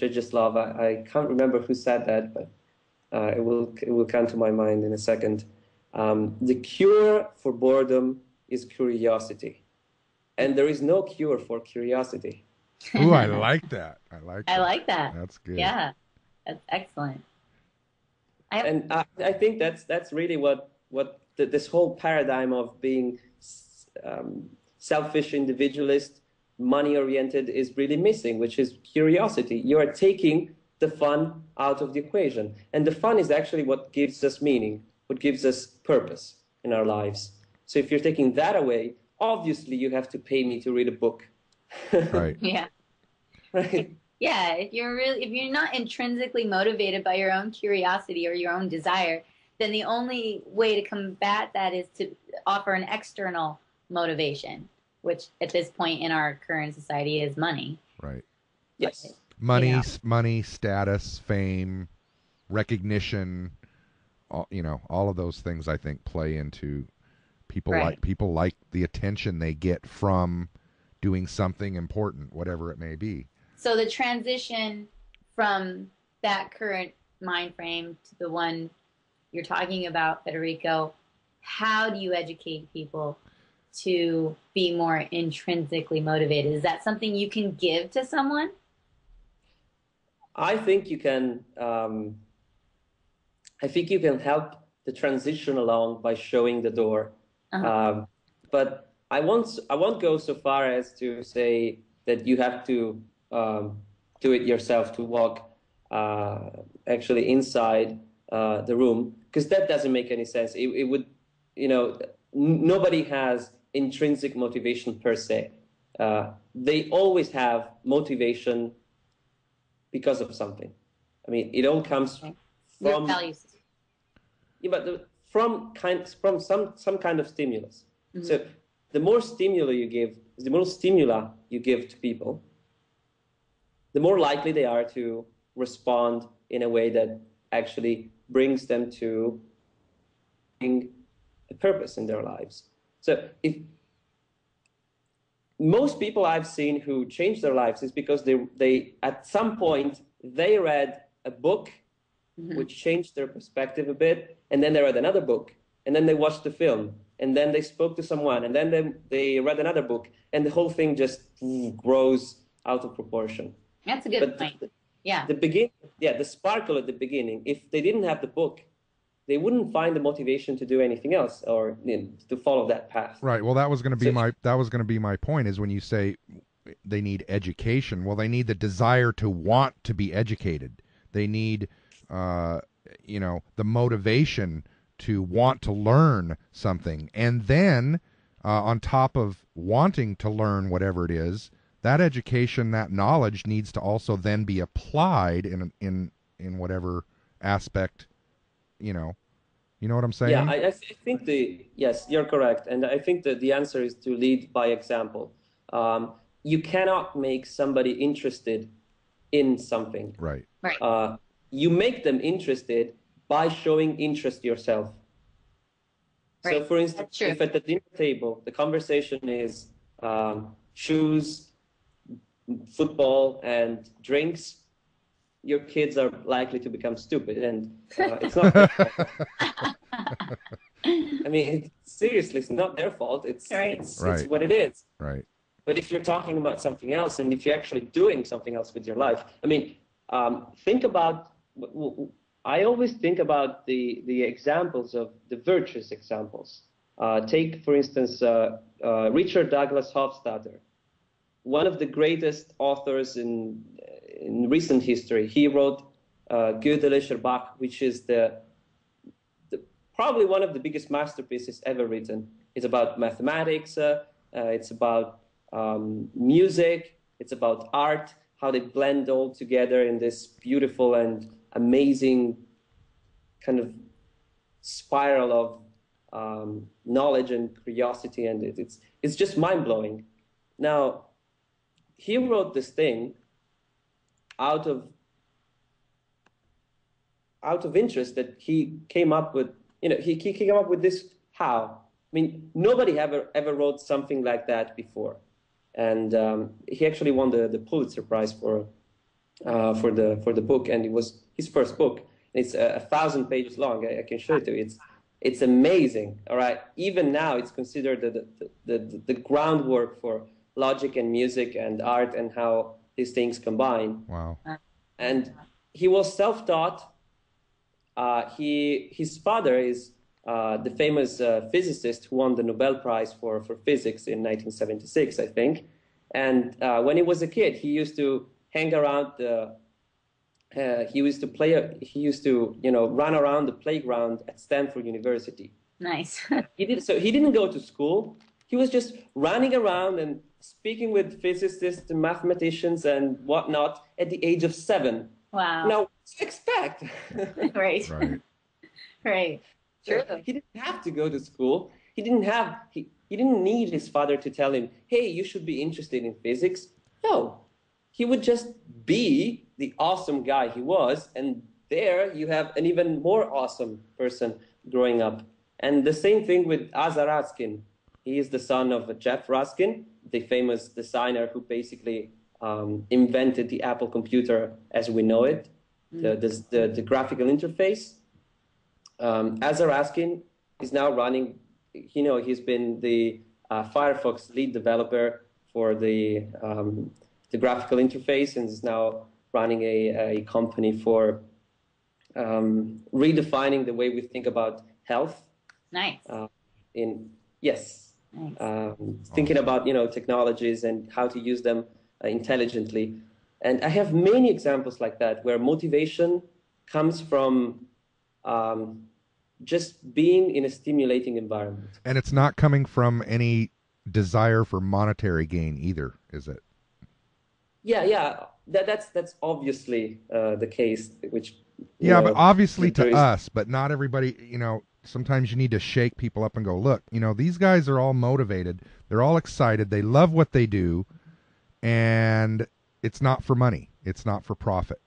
I just love. I can't remember who said that, but it will come to my mind in a second. The cure for boredom is curiosity. And there is no cure for curiosity. Ooh, I like that. I like that. That's good. Yeah, that's excellent. And I think that's really what this whole paradigm of being selfish, individualist, money-oriented is really missing, which is curiosity. You are taking the fun out of the equation. And the fun is actually what gives us meaning, what gives us purpose in our lives. So if you're taking that away, obviously you have to pay me to read a book. Right. Yeah. Right. Yeah, if you're not intrinsically motivated by your own curiosity or your own desire, then the only way to combat that is to offer an external motivation, which at this point in our current society is money. Right. Yes. Money, money, status, fame, recognition, all of those things I think play into people like the attention they get from doing something important, whatever it may be. So the transition from that current mind frame to the one you're talking about, Federico, how do you educate people to be more intrinsically motivated? Is that something you can give to someone? I think you can. I think you can help the transition along by showing the door. But I won't go so far as to say that you have to do it yourself, to walk actually inside the room, because that doesn't make any sense. It would, nobody has intrinsic motivation per se. They always have motivation because of something. I mean, it all comes from your values. Yeah, but from some kind of stimulus. Mm-hmm. So the more stimuli you give to people, the more likely they are to respond in a way that actually brings them to a purpose in their lives. So if most people I've seen who change their lives is because they at some point they read a book which changed their perspective a bit, and then they read another book, and then they watched the film, and then they spoke to someone, and then they read another book, and the whole thing just grows out of proportion. That's a good point. The sparkle at the beginning, if they didn't have the book, they wouldn't find the motivation to do anything else or to follow that path. Right. Well, that was going to be my point, is when you say they need education, well, they need the desire to want to be educated. They need the motivation to want to learn something. And then on top of wanting to learn whatever it is, that education, that knowledge needs to also then be applied in whatever aspect, you know what I'm saying? Yeah, I think yes, you're correct. And I think that the answer is to lead by example. You cannot make somebody interested in something. Right. You make them interested by showing interest yourself. Right. So, for instance, if at the dinner table the conversation is shoes, football, and drinks, your kids are likely to become stupid, and it's not their fault. I mean, seriously, it's not their fault. It's what it is. Right. But if you're talking about something else, and if you're actually doing something else with your life, I mean, think about. I always think about the examples of the virtuous examples. Take, for instance, Richard Douglas Hofstadter, one of the greatest authors in recent history. He wrote Gödelischer Bach, which is probably one of the biggest masterpieces ever written. It's about mathematics, it's about music, it's about art, how they blend all together in this beautiful and amazing kind of spiral of knowledge and curiosity, and it's just mind-blowing. Now, he wrote this thing out of interest that he came up with. He came up with this. How? I mean, nobody ever wrote something like that before, and he actually won the Pulitzer Prize for the book, and it was his first book. It's 1,000 pages long. I can show it to you. It's amazing. All right. Even now, it's considered the groundwork for logic and music and art and how these things combine. Wow. And he was self-taught. His father is the famous physicist who won the Nobel Prize for physics in 1976, I think. And when he was a kid, he used to hang around he used to run around the playground at Stanford University. Nice. He didn't go to school. He was just running around and speaking with physicists and mathematicians and whatnot at the age of 7. Wow. Now, what do you expect? Right. Right. True. He didn't have to go to school. He didn't need his father to tell him, hey, you should be interested in physics. No, he would just be the awesome guy he was. And there you have an even more awesome person growing up. And the same thing with Asa Raskin. He is the son of Jeff Raskin, the famous designer who basically invented the Apple computer as we know it, the graphical interface. Asa Raskin is now running, he's been the Firefox lead developer for the graphical interface and is now running a company for redefining the way we think about health. Nice. Yes. Nice. Thinking about, technologies and how to use them intelligently. And I have many examples like that where motivation comes from just being in a stimulating environment. And it's not coming from any desire for monetary gain either, is it? Yeah. That's obviously the case, which... but obviously to us, but not everybody, sometimes you need to shake people up and go, look, these guys are all motivated. They're all excited. They love what they do. And it's not for money. It's not for profit.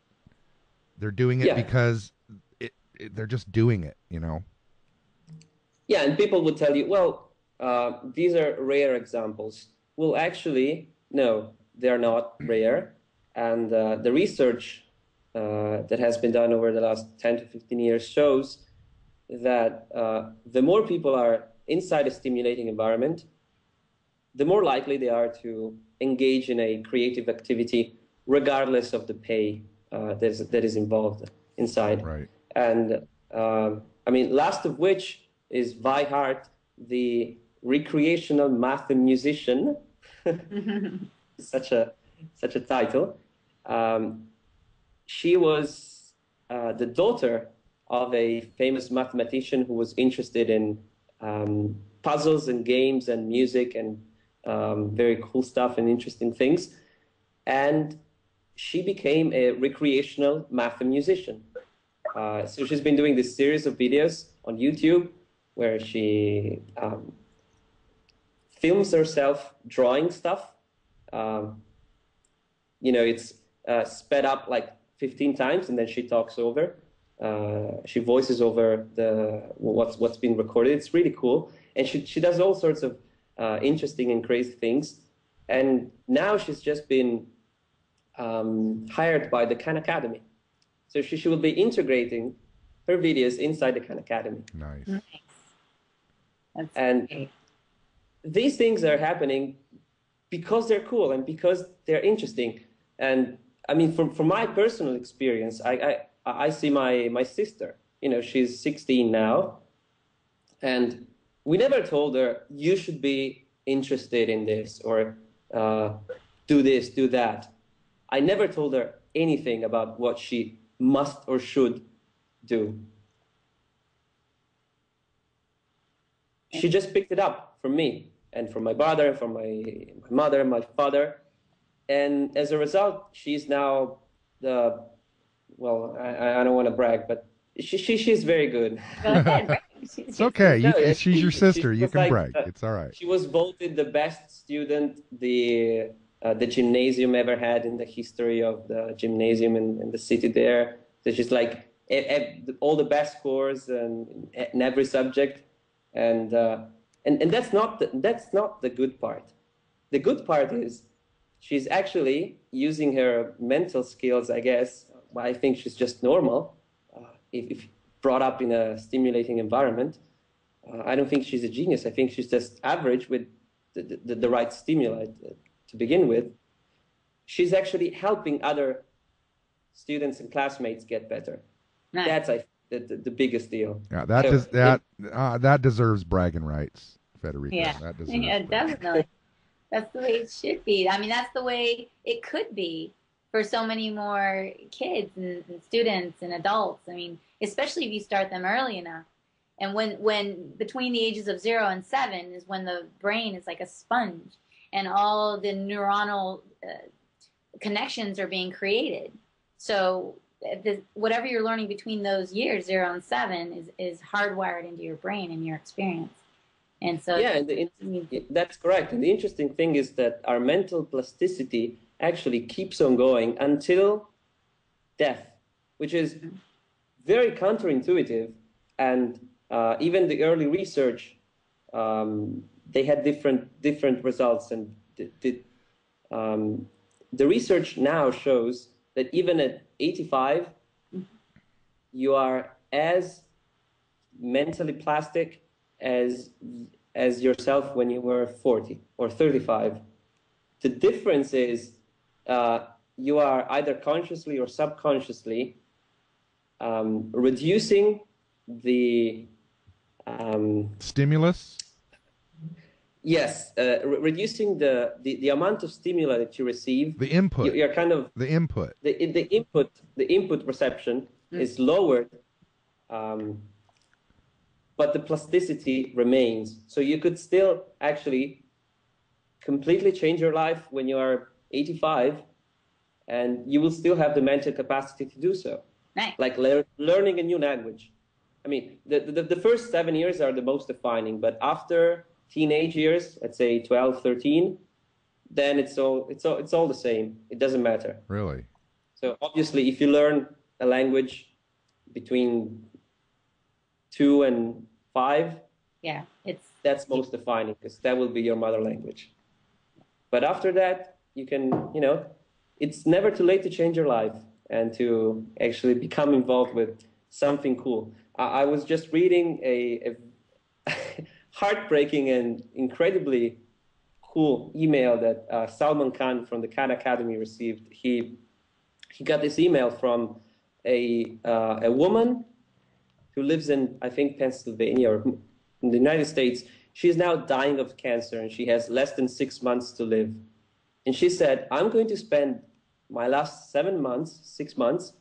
They're doing it because they're just doing it, Yeah, and people would tell you, well, these are rare examples. Well, actually, no, they're not rare. And the research that has been done over the last 10 to 15 years shows that the more people are inside a stimulating environment, the more likely they are to engage in a creative activity, regardless of the pay that is involved inside. Right. And last of which is Vi Hart, the recreational math musician. such a title. She was the daughter of a famous mathematician who was interested in puzzles and games and music and very cool stuff and interesting things. And she became a recreational math musician. So she's been doing this series of videos on YouTube where she films herself drawing stuff. It's sped up like 15 times, and then she talks over. She voices over what's been recorded. It's really cool, and she does all sorts of interesting and crazy things. And now she's just been hired by the Khan Academy, so she will be integrating her videos inside the Khan Academy. Nice. And great. These things are happening because they're cool and because they're interesting. And from my personal experience, I see my sister. She's 16 now, and we never told her you should be interested in this or do this, do that. I never told her anything about what she must or should do. She just picked it up from me and from my brother, from my mother, my father. And as a result, she's now I don't want to brag, but she's very good. Go ahead. It's okay. She's your sister. You can brag. It's all right. She was voted the best student the gymnasium ever had in the history of the gymnasium in the city there. So she's like all the best scores in every subject. And that's not the good part. The good part is she's actually using her mental skills, I guess. I think she's just normal if brought up in a stimulating environment. I don't think she's a genius. I think she's just average with the right stimuli to begin with. She's actually helping other students and classmates get better. Nice. the biggest deal. Yeah, that deserves bragging rights, Federico. Yeah, That deserves yeah, bragging. definitely. That's the way it should be. I mean, that's the way it could be for so many more kids and students and adults. I mean, especially if you start them early enough. And when between the ages of 0 and 7 is when the brain is like a sponge and all the neuronal connections are being created. So whatever you're learning between those years, 0 and 7, is hardwired into your brain and your experience. And so yeah, that's correct. And the interesting thing is that our mental plasticity actually keeps on going until death, which is very counterintuitive. And even the early research, they had different results. And the research now shows that even at 85, you are as mentally plastic as yourself when you were 40 or 35. The difference is you are either consciously or subconsciously reducing the stimulus. Yes, reducing the amount of stimuli that you receive. The input. You're kind of the input. The input reception is lowered, but the plasticity remains. So you could still actually completely change your life when you are 85, and you will still have the mental capacity to do so. Nice. Like learning a new language. I mean, the first 7 years are the most defining, but after teenage years, let's say 12, 13, then it's all the same. It doesn't matter. Really? So obviously, if you learn a language between 2 and 5, yeah, that's most defining, because that will be your mother language. But after that, you can, it's never too late to change your life and to actually become involved with something cool. I was just reading a heartbreaking and incredibly cool email that Salman Khan from the Khan Academy received. He got this email from a woman who lives in, I think, Pennsylvania or in the United States. She's now dying of cancer, and she has less than 6 months to live. And she said, I'm going to spend my last 6 months,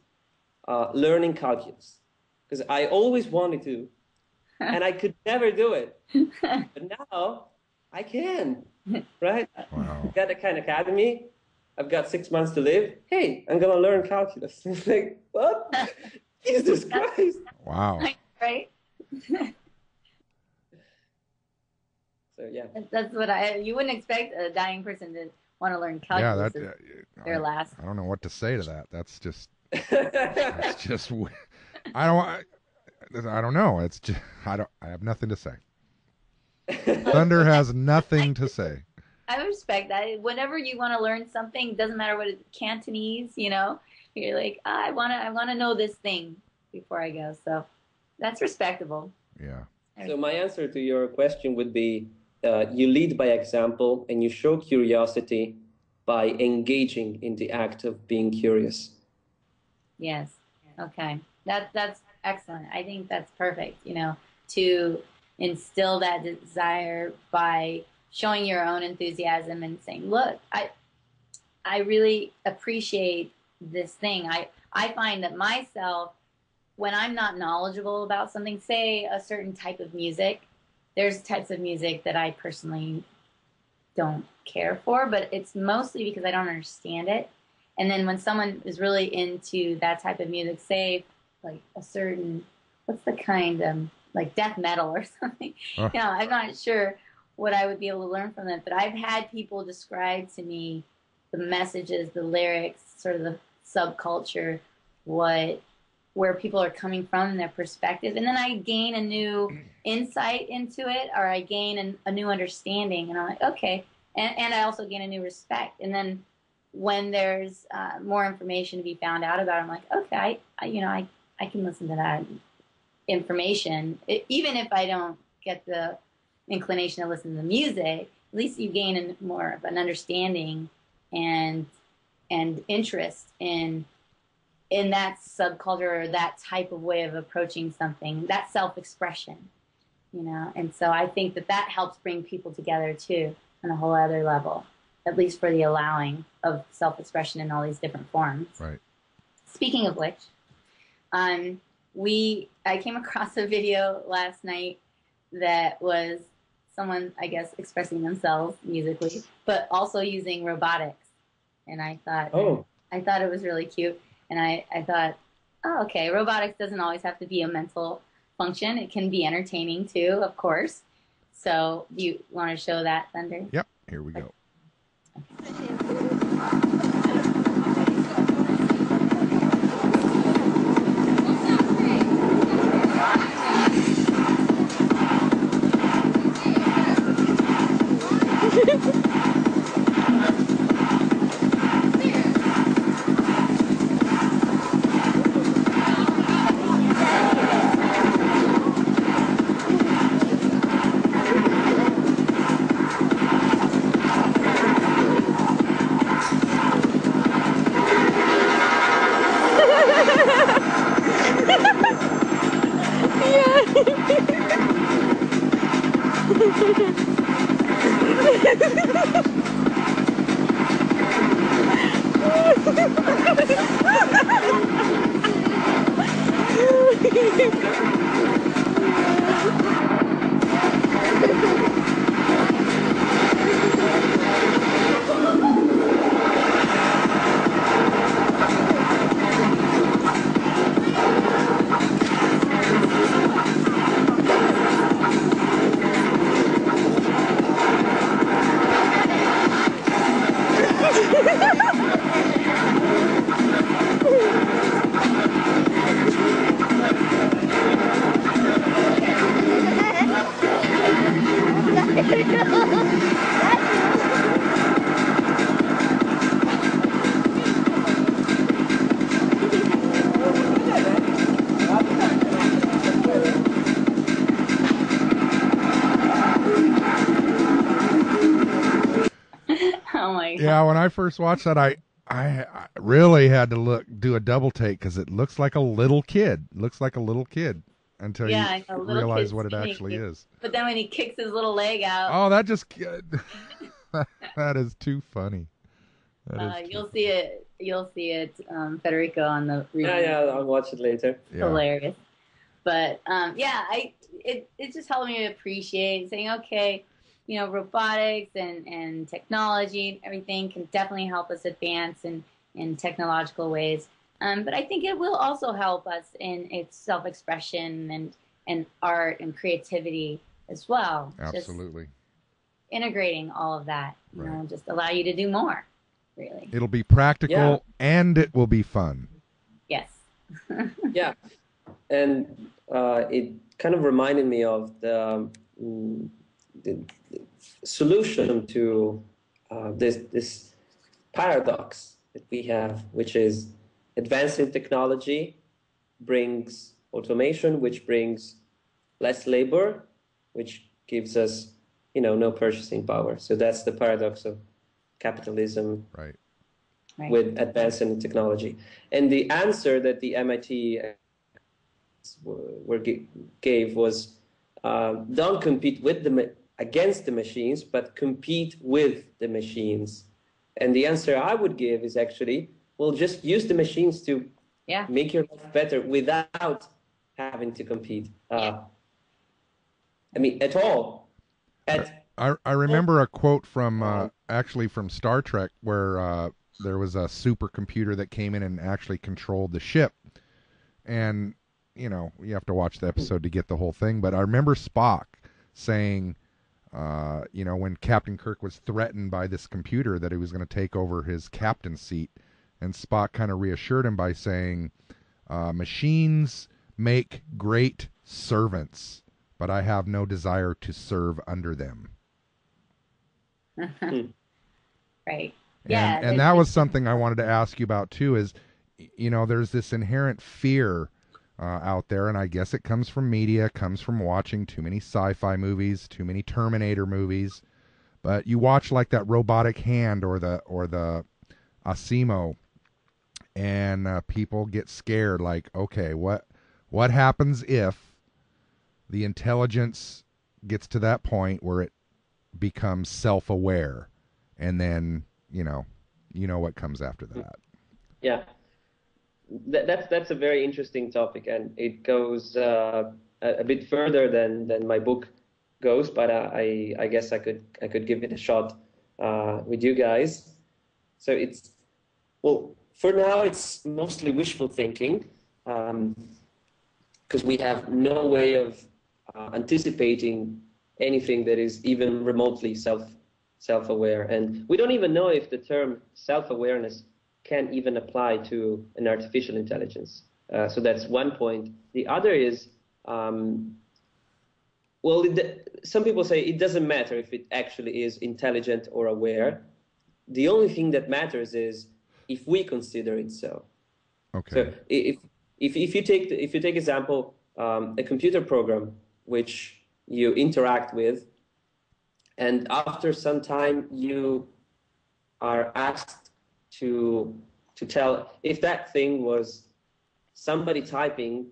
learning calculus, because I always wanted to, and I could never do it. But now I can, right? Wow. I've got the Khan Academy. I've got 6 months to live. Hey, I'm going to learn calculus. It's like, what? Jesus Christ. Wow. Right? So, yeah. That's what you wouldn't expect a dying person to want to learn calculus. Yeah, their last. I don't know what to say to that. That's just I don't know. It's just I have nothing to say. Thunder has nothing to say. I respect that. Whenever you want to learn something, doesn't matter what it's Cantonese, you're like, I want to know this thing before I go. So that's respectable. Yeah. So my answer to your question would be, you lead by example, and you show curiosity by engaging in the act of being curious. Yes. Okay. That's excellent. I think that's perfect, to instill that desire by showing your own enthusiasm and saying, look, I really appreciate this thing. I find that myself, when I'm not knowledgeable about something, say a certain type of music, there's types of music that I personally don't care for, but it's mostly because I don't understand it. And then when someone is really into that type of music, say like a certain, what's the kind, like death metal or something, I'm not sure what I would be able to learn from that. But I've had people describe to me the messages, the lyrics, sort of the subculture, where people are coming from and their perspective. And then I gain a new insight into it, or I gain a new understanding. And I'm like, okay. And I also gain a new respect. And then when there's more information to be found out about it, I'm like, okay, I can listen to that information. Even if I don't get the inclination to listen to the music, at least you gain more of an understanding and interest in in that subculture or that type of way of approaching something, that self-expression, you know. And so I think that helps bring people together too on a whole other level, at least for the allowing of self-expression in all these different forms. Right. Speaking of which, I came across a video last night that was someone, I guess, expressing themselves musically, but also using robotics. And I thought it was really cute. And I thought, oh, okay, robotics doesn't always have to be a mental function. It can be entertaining too, of course. So do you want to show that, Thunder? Yep, here we go. Oh my God. Yeah, when I first watched that, I really had to do a double take because it looks like a little kid. Looks like a little kid until I know, you little realize kid what it skinny actually kid. is. But then when he kicks his little leg out, Oh, that just that is too funny. you'll see it. You'll see it, Federico, on the review. Yeah, I'll watch it later. Yeah. Hilarious. But it just helped me appreciate saying, okay, you know, robotics and technology and everything can definitely help us advance in technological ways. But I think it will also help us in its self-expression and art and creativity as well. Absolutely. Just integrating all of that, you know, just allow you to do more, really. It'll be practical and it will be fun. Yes. Yeah. And it kind of reminded me of the solution to this paradox that we have, which is advancing technology brings automation, which brings less labor, which gives us, you know, no purchasing power. So that's the paradox of capitalism with advancing technology. And the answer that the MIT gave was don't compete against the machines, but compete with the machines. And the answer I would give is actually, well, just use the machines to make your life better without having to compete. I mean, at all. I remember a quote from actually from Star Trek where there was a supercomputer that came in and actually controlled the ship. And, you know, you have to watch the episode to get the whole thing. But I remember Spock saying, you know, when Captain Kirk was threatened by this computer that he was going to take over his captain's seat, and Spock kind of reassured him by saying, machines make great servants, but I have no desire to serve under them. Right. And that was something I wanted to ask you about too, is, you know, there's this inherent fear out there, and I guess it comes from media, comes from watching too many sci-fi movies, too many Terminator movies. But you watch like that robotic hand or the Asimo, and people get scared, like, okay, what happens if the intelligence gets to that point where it becomes self-aware, and then you know what comes after that. Yeah, that's a very interesting topic, and it goes a bit further than my book goes, but I guess I could give it a shot with you guys. So for now it's mostly wishful thinking, because we have no way of anticipating anything that is even remotely self-aware, and we don't even know if the term self-awareness can even apply to an artificial intelligence. So that's one point. The other is, some people say it doesn't matter if it actually is intelligent or aware. The only thing that matters is if we consider it so. Okay. So if you take example, a computer program which you interact with, and after some time you are asked to tell if that thing was somebody typing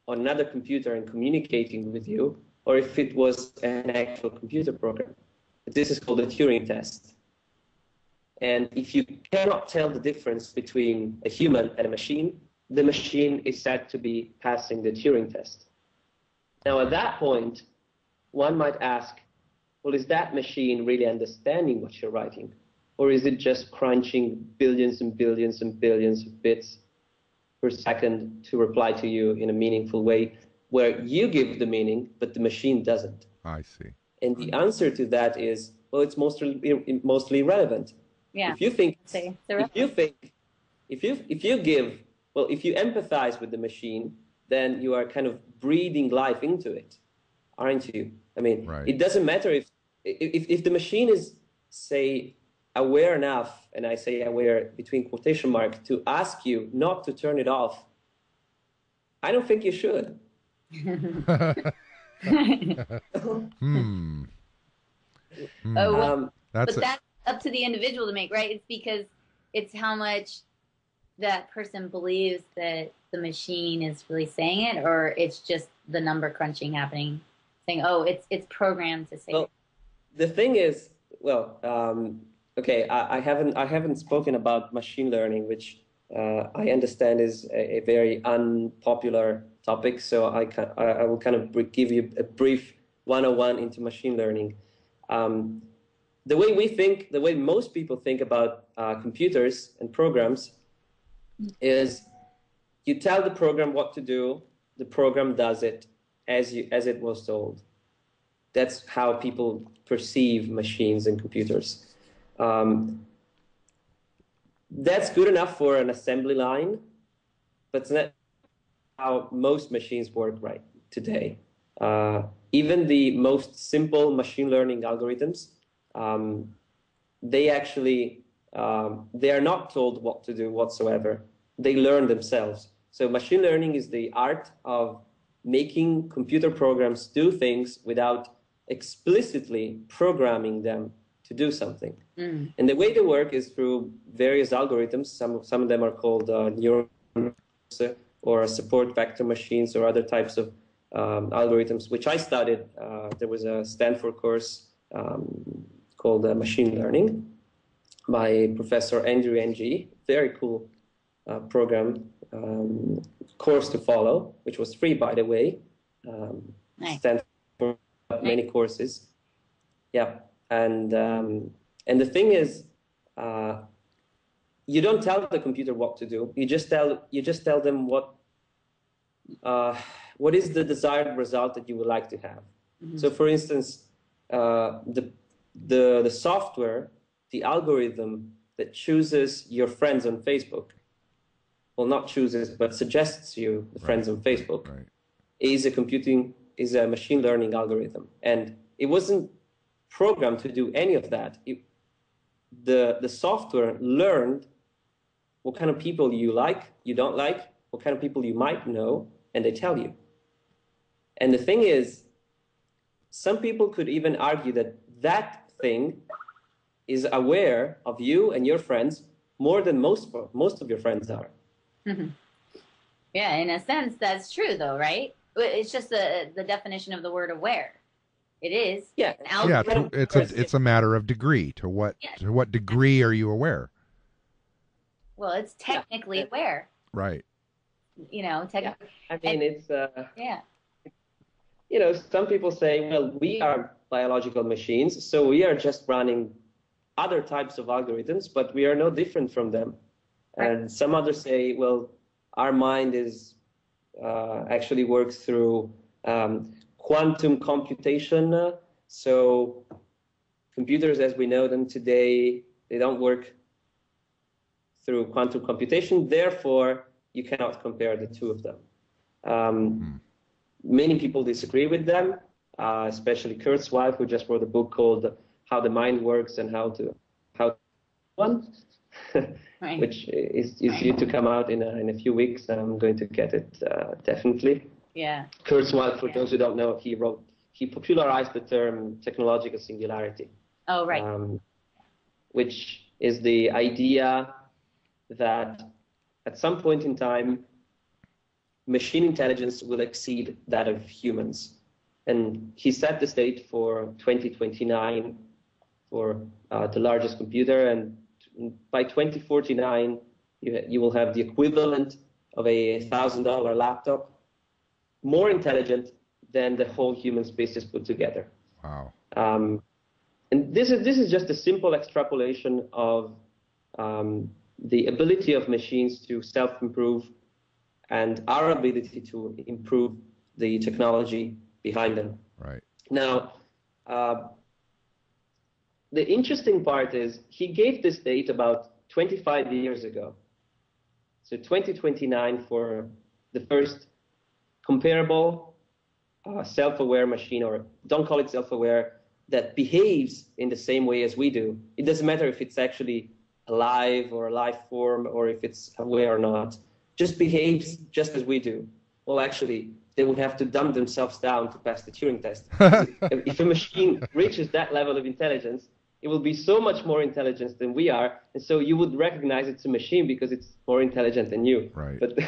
on another computer and communicating with you, or if it was an actual computer program. This is called a Turing test. And if you cannot tell the difference between a human and a machine, the machine is said to be passing the Turing test. Now, at that point, one might ask, well, is that machine really understanding what you're writing? Or is it just crunching billions and billions and billions of bits per second to reply to you in a meaningful way, where you give the meaning, but the machine doesn't? I see. And the answer to that is, well, it's mostly irrelevant. Yeah. If you empathize with the machine, then you are kind of breathing life into it, aren't you? I mean, right. It doesn't matter if the machine is, say, aware enough, and I say aware between quotation marks, to ask you not to turn it off. I don't think you should. That's up to the individual to make, right? It's because it's how much that person believes that the machine is really saying it, or it's just the number crunching happening, saying, oh, it's programmed to say it. The thing is, okay, I haven't spoken about machine learning, which I understand is a very unpopular topic. So I will kind of give you a brief 101 into machine learning. The way most people think about computers and programs is you tell the program what to do, the program does it as it was told. That's how people perceive machines and computers. That's good enough for an assembly line, but it's not how most machines work right today. Even the most simple machine learning algorithms, they are not told what to do whatsoever. They learn themselves. So machine learning is the art of making computer programs do things without explicitly programming them to do something. And the way they work is through various algorithms. Some of them are called neural networks or support vector machines or other types of algorithms, which I studied. There was a Stanford course called Machine Learning by Professor Andrew Ng. Very cool program, course to follow, which was free, by the way. Nice. Stanford many courses. Yeah, and the thing is, you don't tell the computer what to do. You just tell them what is the desired result that you would like to have. Mm-hmm. So, for instance, the software, the algorithm that chooses your friends on Facebook, well, not chooses, but suggests you the friends on Facebook, is a machine learning algorithm, and it wasn't programmed to do any of that. The software learned what kind of people you like, you don't like, what kind of people you might know, and they tell you. And the thing is, some people could even argue that that thing is aware of you and your friends more than most of your friends are. Mm-hmm. Yeah, in a sense, that's true, though, right? It's just the definition of the word aware. It is. Yeah, yeah. It's a matter of degree. To what degree are you aware? Well, it's technically aware. Right. You know, technically. I mean, it's yeah. You know, some people say, well, we are biological machines, so we are just running other types of algorithms, but we are no different from them. And some others say, well, our mind is actually works through quantum computation. So computers, as we know them today, they don't work through quantum computation. Therefore, you cannot compare the two of them. Many people disagree with them, especially Kurt's wife, who just wrote a book called "How the Mind Works" and how one, which is due to come out in a few weeks. I'm going to get it definitely. Yeah. Kurt's wife, for those who don't know, he popularized the term technological singularity. Oh, right. Which is the idea that at some point in time, machine intelligence will exceed that of humans. And he set the date for 2029 for the largest computer. And by 2049, you will have the equivalent of a $1,000 laptop, more intelligent than the whole human species put together. Wow. And this is just a simple extrapolation of the ability of machines to self-improve and our ability to improve the technology behind them. Right. Now, the interesting part is he gave this date about 25 years ago. So 2029 for the first comparable self-aware machine, or don't call it self-aware, that behaves in the same way as we do. It doesn't matter if it's actually alive or a life form or if it's aware or not. Just behaves just as we do. Well, actually, they would have to dumb themselves down to pass the Turing test. If a machine reaches that level of intelligence, it will be so much more intelligent than we are, and so you would recognize it's a machine because it's more intelligent than you. Right. But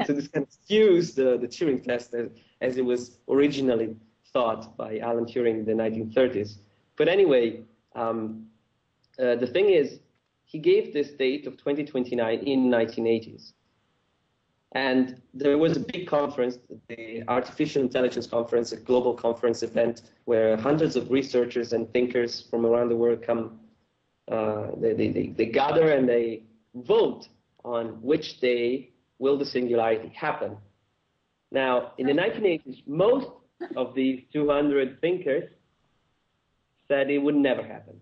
so this kind of skews the Turing test as it was originally thought by Alan Turing in the 1930s. But anyway, the thing is, he gave this date of 2029 in 1980s. And there was a big conference, the Artificial Intelligence Conference, a global conference event where hundreds of researchers and thinkers from around the world come. They gather and they vote on which day will the singularity happen. Now, in the 1980s, most of these 200 thinkers said it would never happen.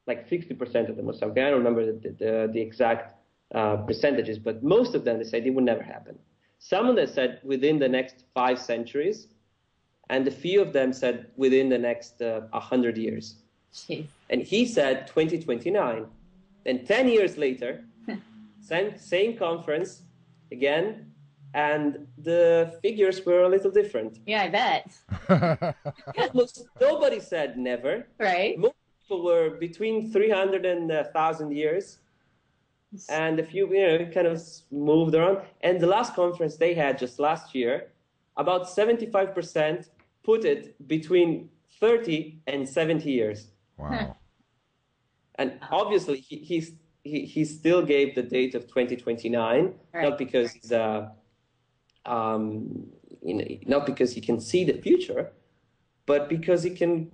Like 60% of them or something. I don't remember the exact percentages, but most of them, they said it would never happen. Some of them said within the next 5 centuries, and a few of them said within the next 100 years. Jeez. And he said 2029. Then 10 years later, same conference again, and the figures were a little different. Yeah, I bet. Almost nobody said never. Right. Most people were between 300 and 1,000 years. And a few, kind of moved around. And the last conference they had just last year, about 75% put it between 30 and 70 years. Wow. And obviously, he still gave the date of 2029, right. Not because he's not because he can see the future, but because he can,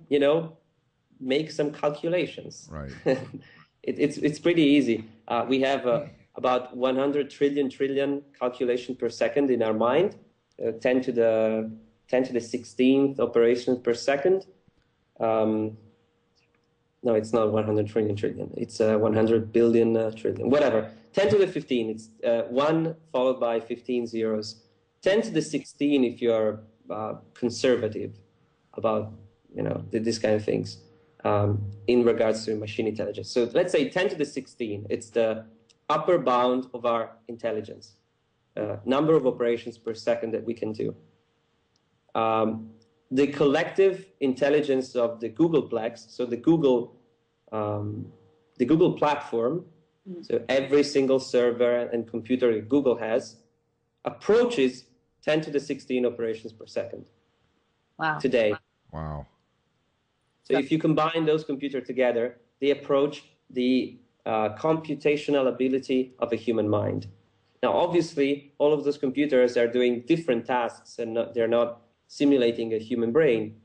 make some calculations. Right. It's pretty easy. We have about 100 trillion calculation per second in our mind, 10 to the 16th operations per second. No, it's not 100 trillion. It's 100 billion trillion. Whatever. 10 to the 15. It's 1 followed by 15 zeros. 10 to the 16 if you're conservative about this kind of things. In regards to machine intelligence. So let's say 10 to the 16, it's the upper bound of our intelligence, number of operations per second that we can do. The collective intelligence of the Googleplex, so the Google platform, So every single server and computer that Google has approaches 10 to the 16 operations per second. Wow. Today. Wow. So if you combine those computers together, they approach the computational ability of a human mind. Now, obviously, all of those computers are doing different tasks and they're not simulating a human brain.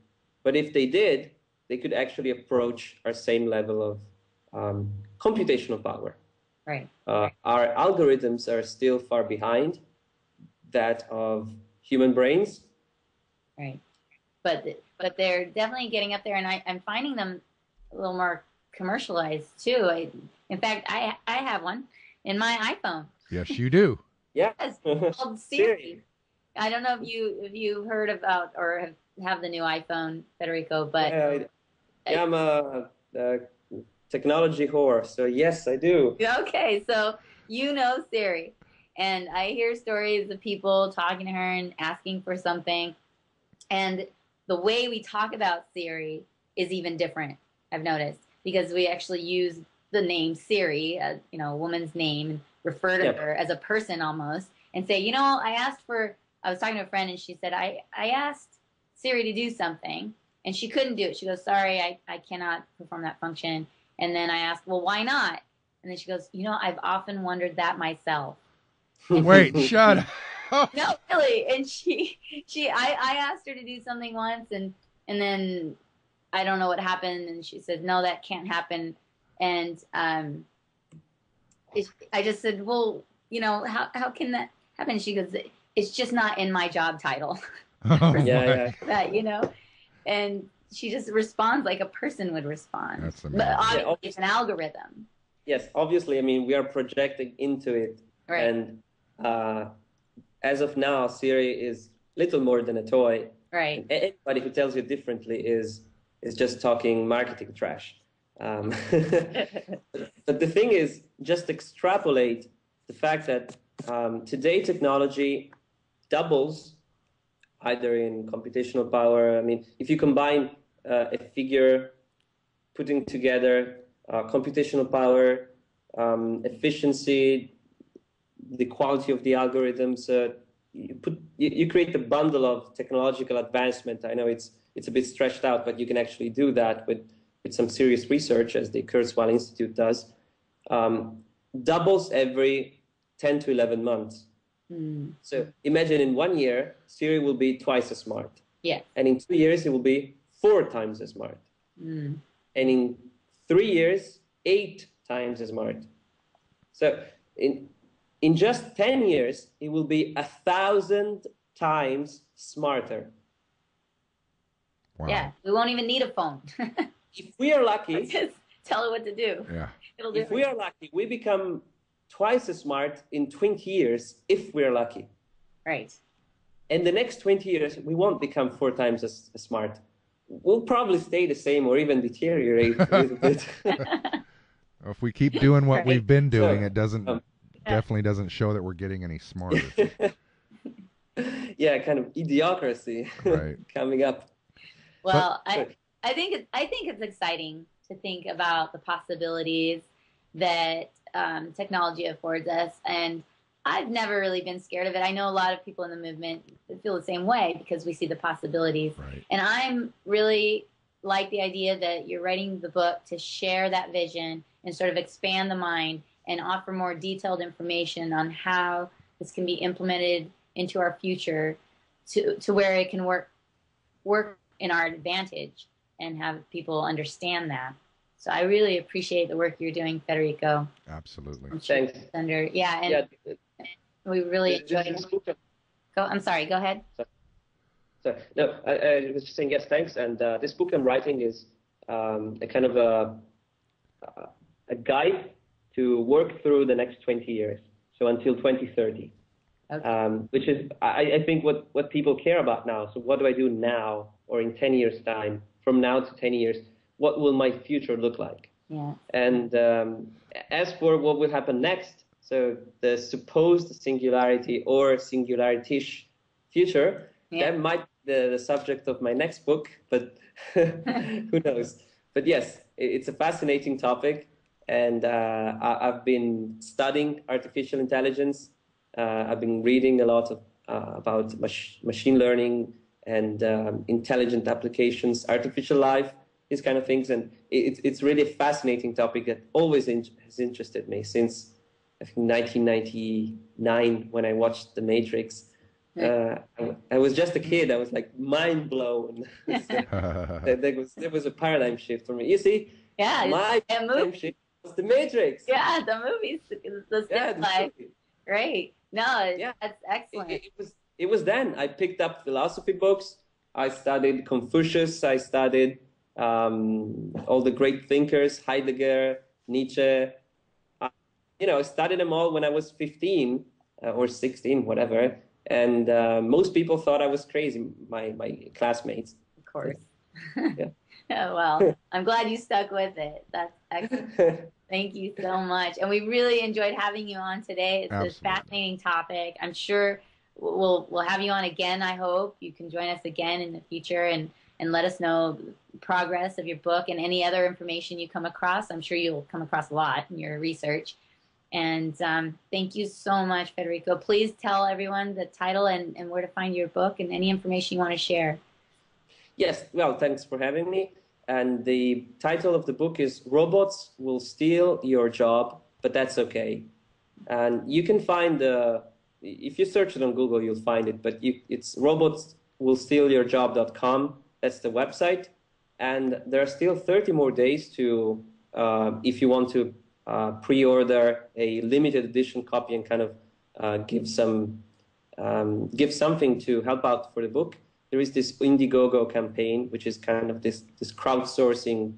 But if they did, they could actually approach our same level of computational power. Right. Our algorithms are still far behind that of human brains. Right. But they're definitely getting up there, and I'm finding them a little more commercialized too. In fact, I have one in my iPhone. Yes, you do. Yeah. It's called Siri. I don't know if you've heard about or have the new iPhone, Federico, but I'm a technology whore, so yes, I do. Okay, so you know Siri, and I hear stories of people talking to her and asking for something, and the way we talk about Siri is even different, I've noticed, because we actually use the name Siri, a woman's name, and refer to her as a person almost, and say, I was talking to a friend, and she said, I asked Siri to do something, and she couldn't do it. She goes, sorry, I cannot perform that function. And then I asked, well, why not? And then she goes, I've often wondered that myself. Wait, shut up. No, really. And I asked her to do something once, and then I don't know what happened. And she said, no, that can't happen. And I just said, well, how can that happen? She goes, it's just not in my job title. Yeah. That, and she just responds like a person would respond. That's amazing. But obviously it's an algorithm. Yes, obviously, we are projecting into it. Right. And as of now, Siri is little more than a toy. Right. And anybody who tells you differently is just talking marketing trash. But the thing is, just extrapolate the fact that today technology doubles either in computational power. If you combine a figure, putting together computational power, efficiency, the quality of the algorithms, you create a bundle of technological advancement. I know it's a bit stretched out, but you can actually do that with some serious research, as the Kurzweil Institute does. Doubles every 10 to 11 months. So imagine in 1 year, Siri will be twice as smart. Yeah. And in 2 years, it will be 4 times as smart. And in 3 years, 8 times as smart. So in just 10 years, it will be 1,000 times smarter. Wow. Yeah, we won't even need a phone. If we are lucky, just tell it what to do. Yeah. It'll do if we are lucky, we become twice as smart in 20 years, if we're lucky. Right. And the next 20 years, we won't become 4 times as smart. We'll probably stay the same or even deteriorate a little bit. If we keep doing what we've been doing, it um, definitely doesn't show that we're getting any smarter. Yeah, kind of idiocracy coming up. Well, I think it's exciting to think about the possibilities that technology affords us, and I've never really been scared of it. I know a lot of people in the movement feel the same way because we see the possibilities. Right. And I'm really like the idea that you're writing the book to share that vision and sort of expand the mind and offer more detailed information on how this can be implemented into our future to where it can work in our advantage and have people understand that. So I really appreciate the work you're doing, Federico. Absolutely. Thanks. We really enjoyed it. I'm sorry, go ahead. So, no, I was just saying yes, thanks. And this book I'm writing is a kind of a guide to work through the next 20 years, so until 2030. Okay. Which is, I think, what people care about now. So what do I do now or in 10 years' time? From now to 10 years, what will my future look like? Yeah. And as for what will happen next, so the supposed singularity or singularity-ish future, that might be the subject of my next book, but who knows? But yes, it's a fascinating topic. and I've been studying artificial intelligence. I've been reading a lot of, about machine learning and intelligent applications, artificial life, these kind of things. And it's really a fascinating topic that always has interested me since, I think, 1999, when I watched The Matrix. I was just a kid. I was like mind blown. There was a paradigm shift for me. You see, my paradigm shift was The Matrix. Yeah, the movies, the life. Right. No, that's excellent. It was then. I picked up philosophy books. I studied Confucius. I studied all the great thinkers, Heidegger, Nietzsche. I studied them all when I was 15 or 16, whatever. And most people thought I was crazy, my classmates. Of course. Yeah. Oh, well, I'm glad you stuck with it. That's excellent. Thank you so much. And we really enjoyed having you on today. It's a fascinating topic. I'm sure we'll have you on again, I hope. You can join us again in the future and let us know the progress of your book and any other information you come across. I'm sure you'll come across a lot in your research. And thank you so much, Federico. Please tell everyone the title and where to find your book and any information you want to share. Yes, well, thanks for having me. And the title of the book is Robots Will Steal Your Job, But That's Okay. And you can find, if you search it on Google, you'll find it. But it's robotswillstealyourjob.com. That's the website. And there are still 30 more days to, if you want to pre-order a limited edition copy and kind of give something to help out for the book. There is this Indiegogo campaign, which is kind of this crowdsourcing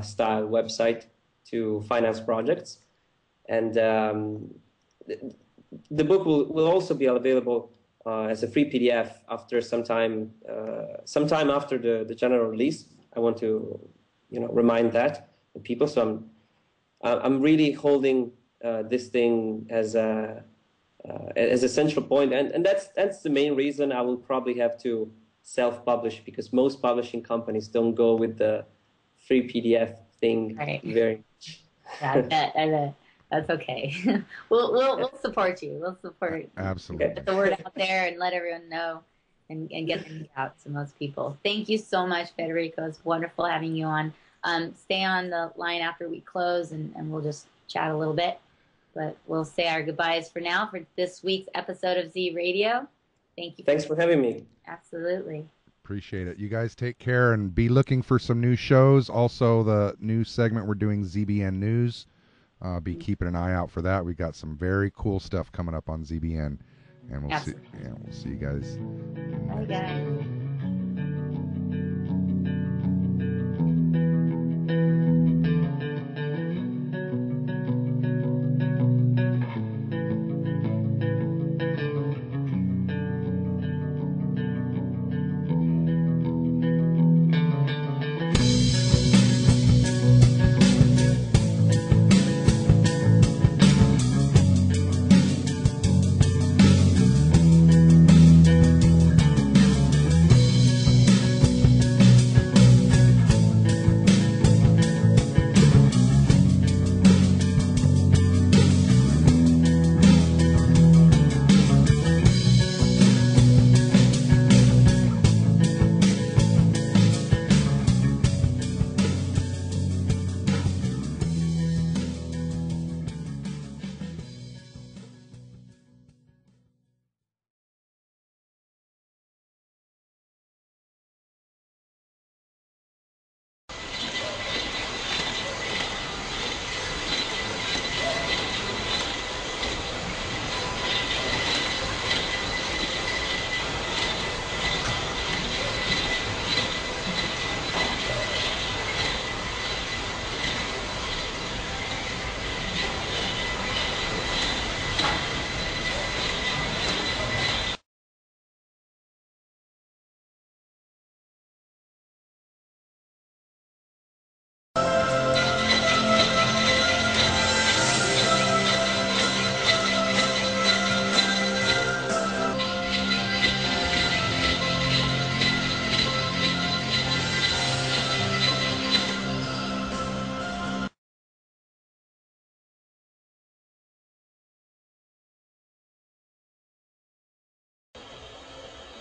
style website to finance projects. And the book will also be available as a free PDF after sometime after the general release. I want to remind that the people. So I'm really holding this thing as a central point, and that's the main reason I will probably have to self-publish, because most publishing companies don't go with the free PDF thing very much. I bet. That's okay. We'll support you. We'll support. Absolutely. Get the word out there and let everyone know, and get the news out to most people. Thank you so much, Federico. It's wonderful having you on. Stay on the line after we close, and we'll just chat a little bit. But we'll say our goodbyes for now for this week's episode of Z Radio. Thank you. Thanks for having me. Absolutely. Appreciate it. You guys take care and be looking for some new shows. Also, the new segment we're doing, ZBN News. Be keeping an eye out for that. We got some very cool stuff coming up on ZBN, and we'll see you guys. Bye, guys.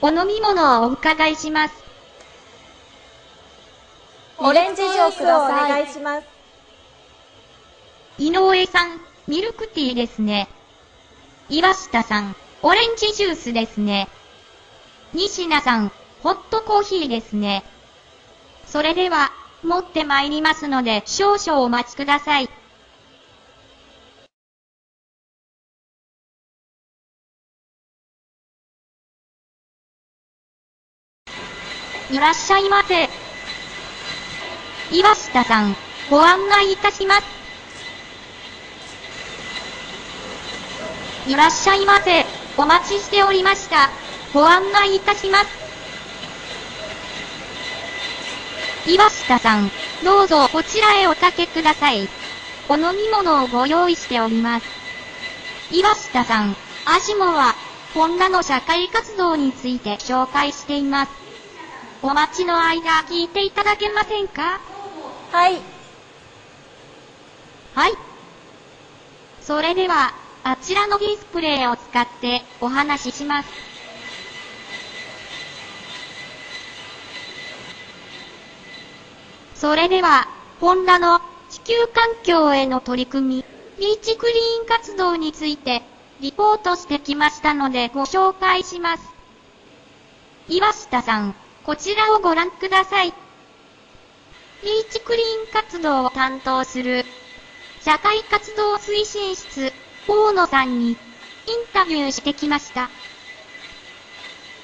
お飲み物をお伺いします。オレンジジュースをお願いします。井上さん、ミルクティーですね。岩下さん、オレンジジュースですね。西名さん、ホットコーヒーですね。それでは、持って参りますので少々お待ちください。いらっしゃいませ。岩下さん、ご案内いたします。いらっしゃいませ。お待ちしておりました。ご案内いたします。岩下さん、どうぞこちらへおかけください。お飲み物をご用意しております。岩下さん、ASIMOは、ホンダの社会活動について紹介しています。お待ちの間、聞いていただけませんか？はい。はい。それでは、あちらのディスプレイを使ってお話しします。それでは、ホンダの地球環境への取り組み、ビーチクリーン活動について、リポートしてきましたのでご紹介します。岩下さん、こちらをご覧ください。ビーチクリーン活動を担当する、社会活動推進室、大野さんに、インタビューしてきました。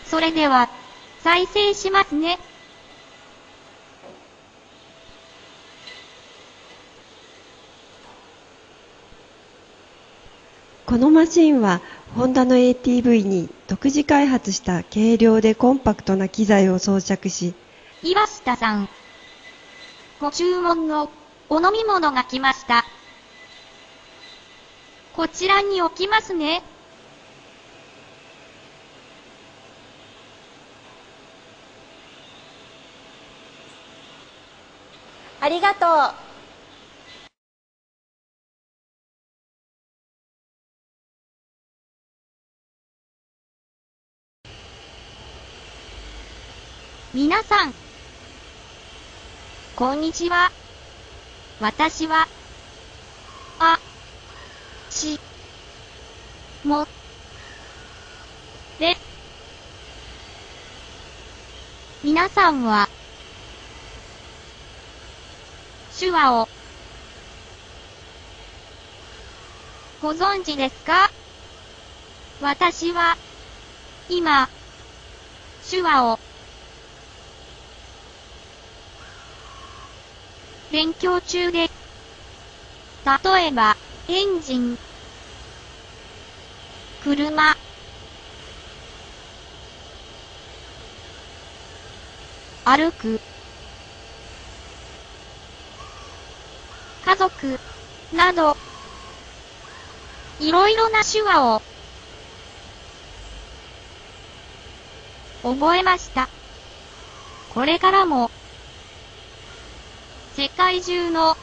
それでは、再生しますね。このマシンはホンダの ATV に独自開発した軽量でコンパクトな機材を装着し、岩下さん、ご注文のお飲み物が来ました。こちらに置きますね。ありがとう。皆さん、こんにちは。私は、も、です。皆さんは、手話を、ご存知ですか？私は、今、手話を、勉強中です。例えば、エンジン、車、歩く、家族、など、いろいろな手話を覚えました。これからも、世界中の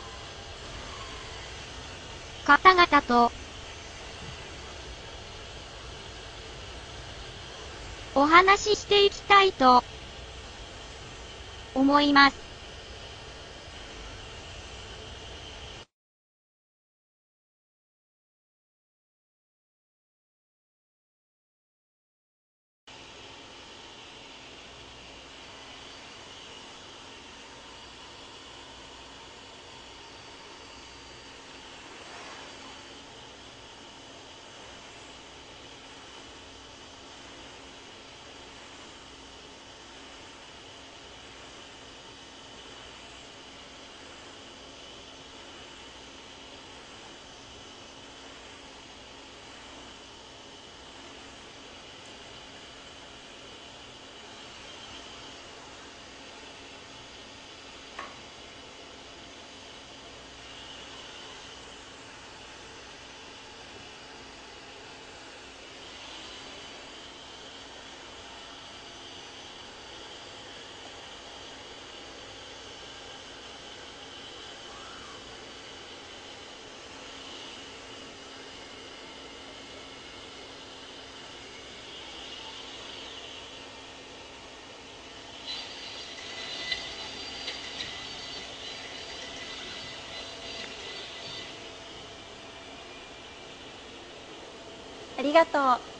方々とお話ししていきたいと思います。ありがとう。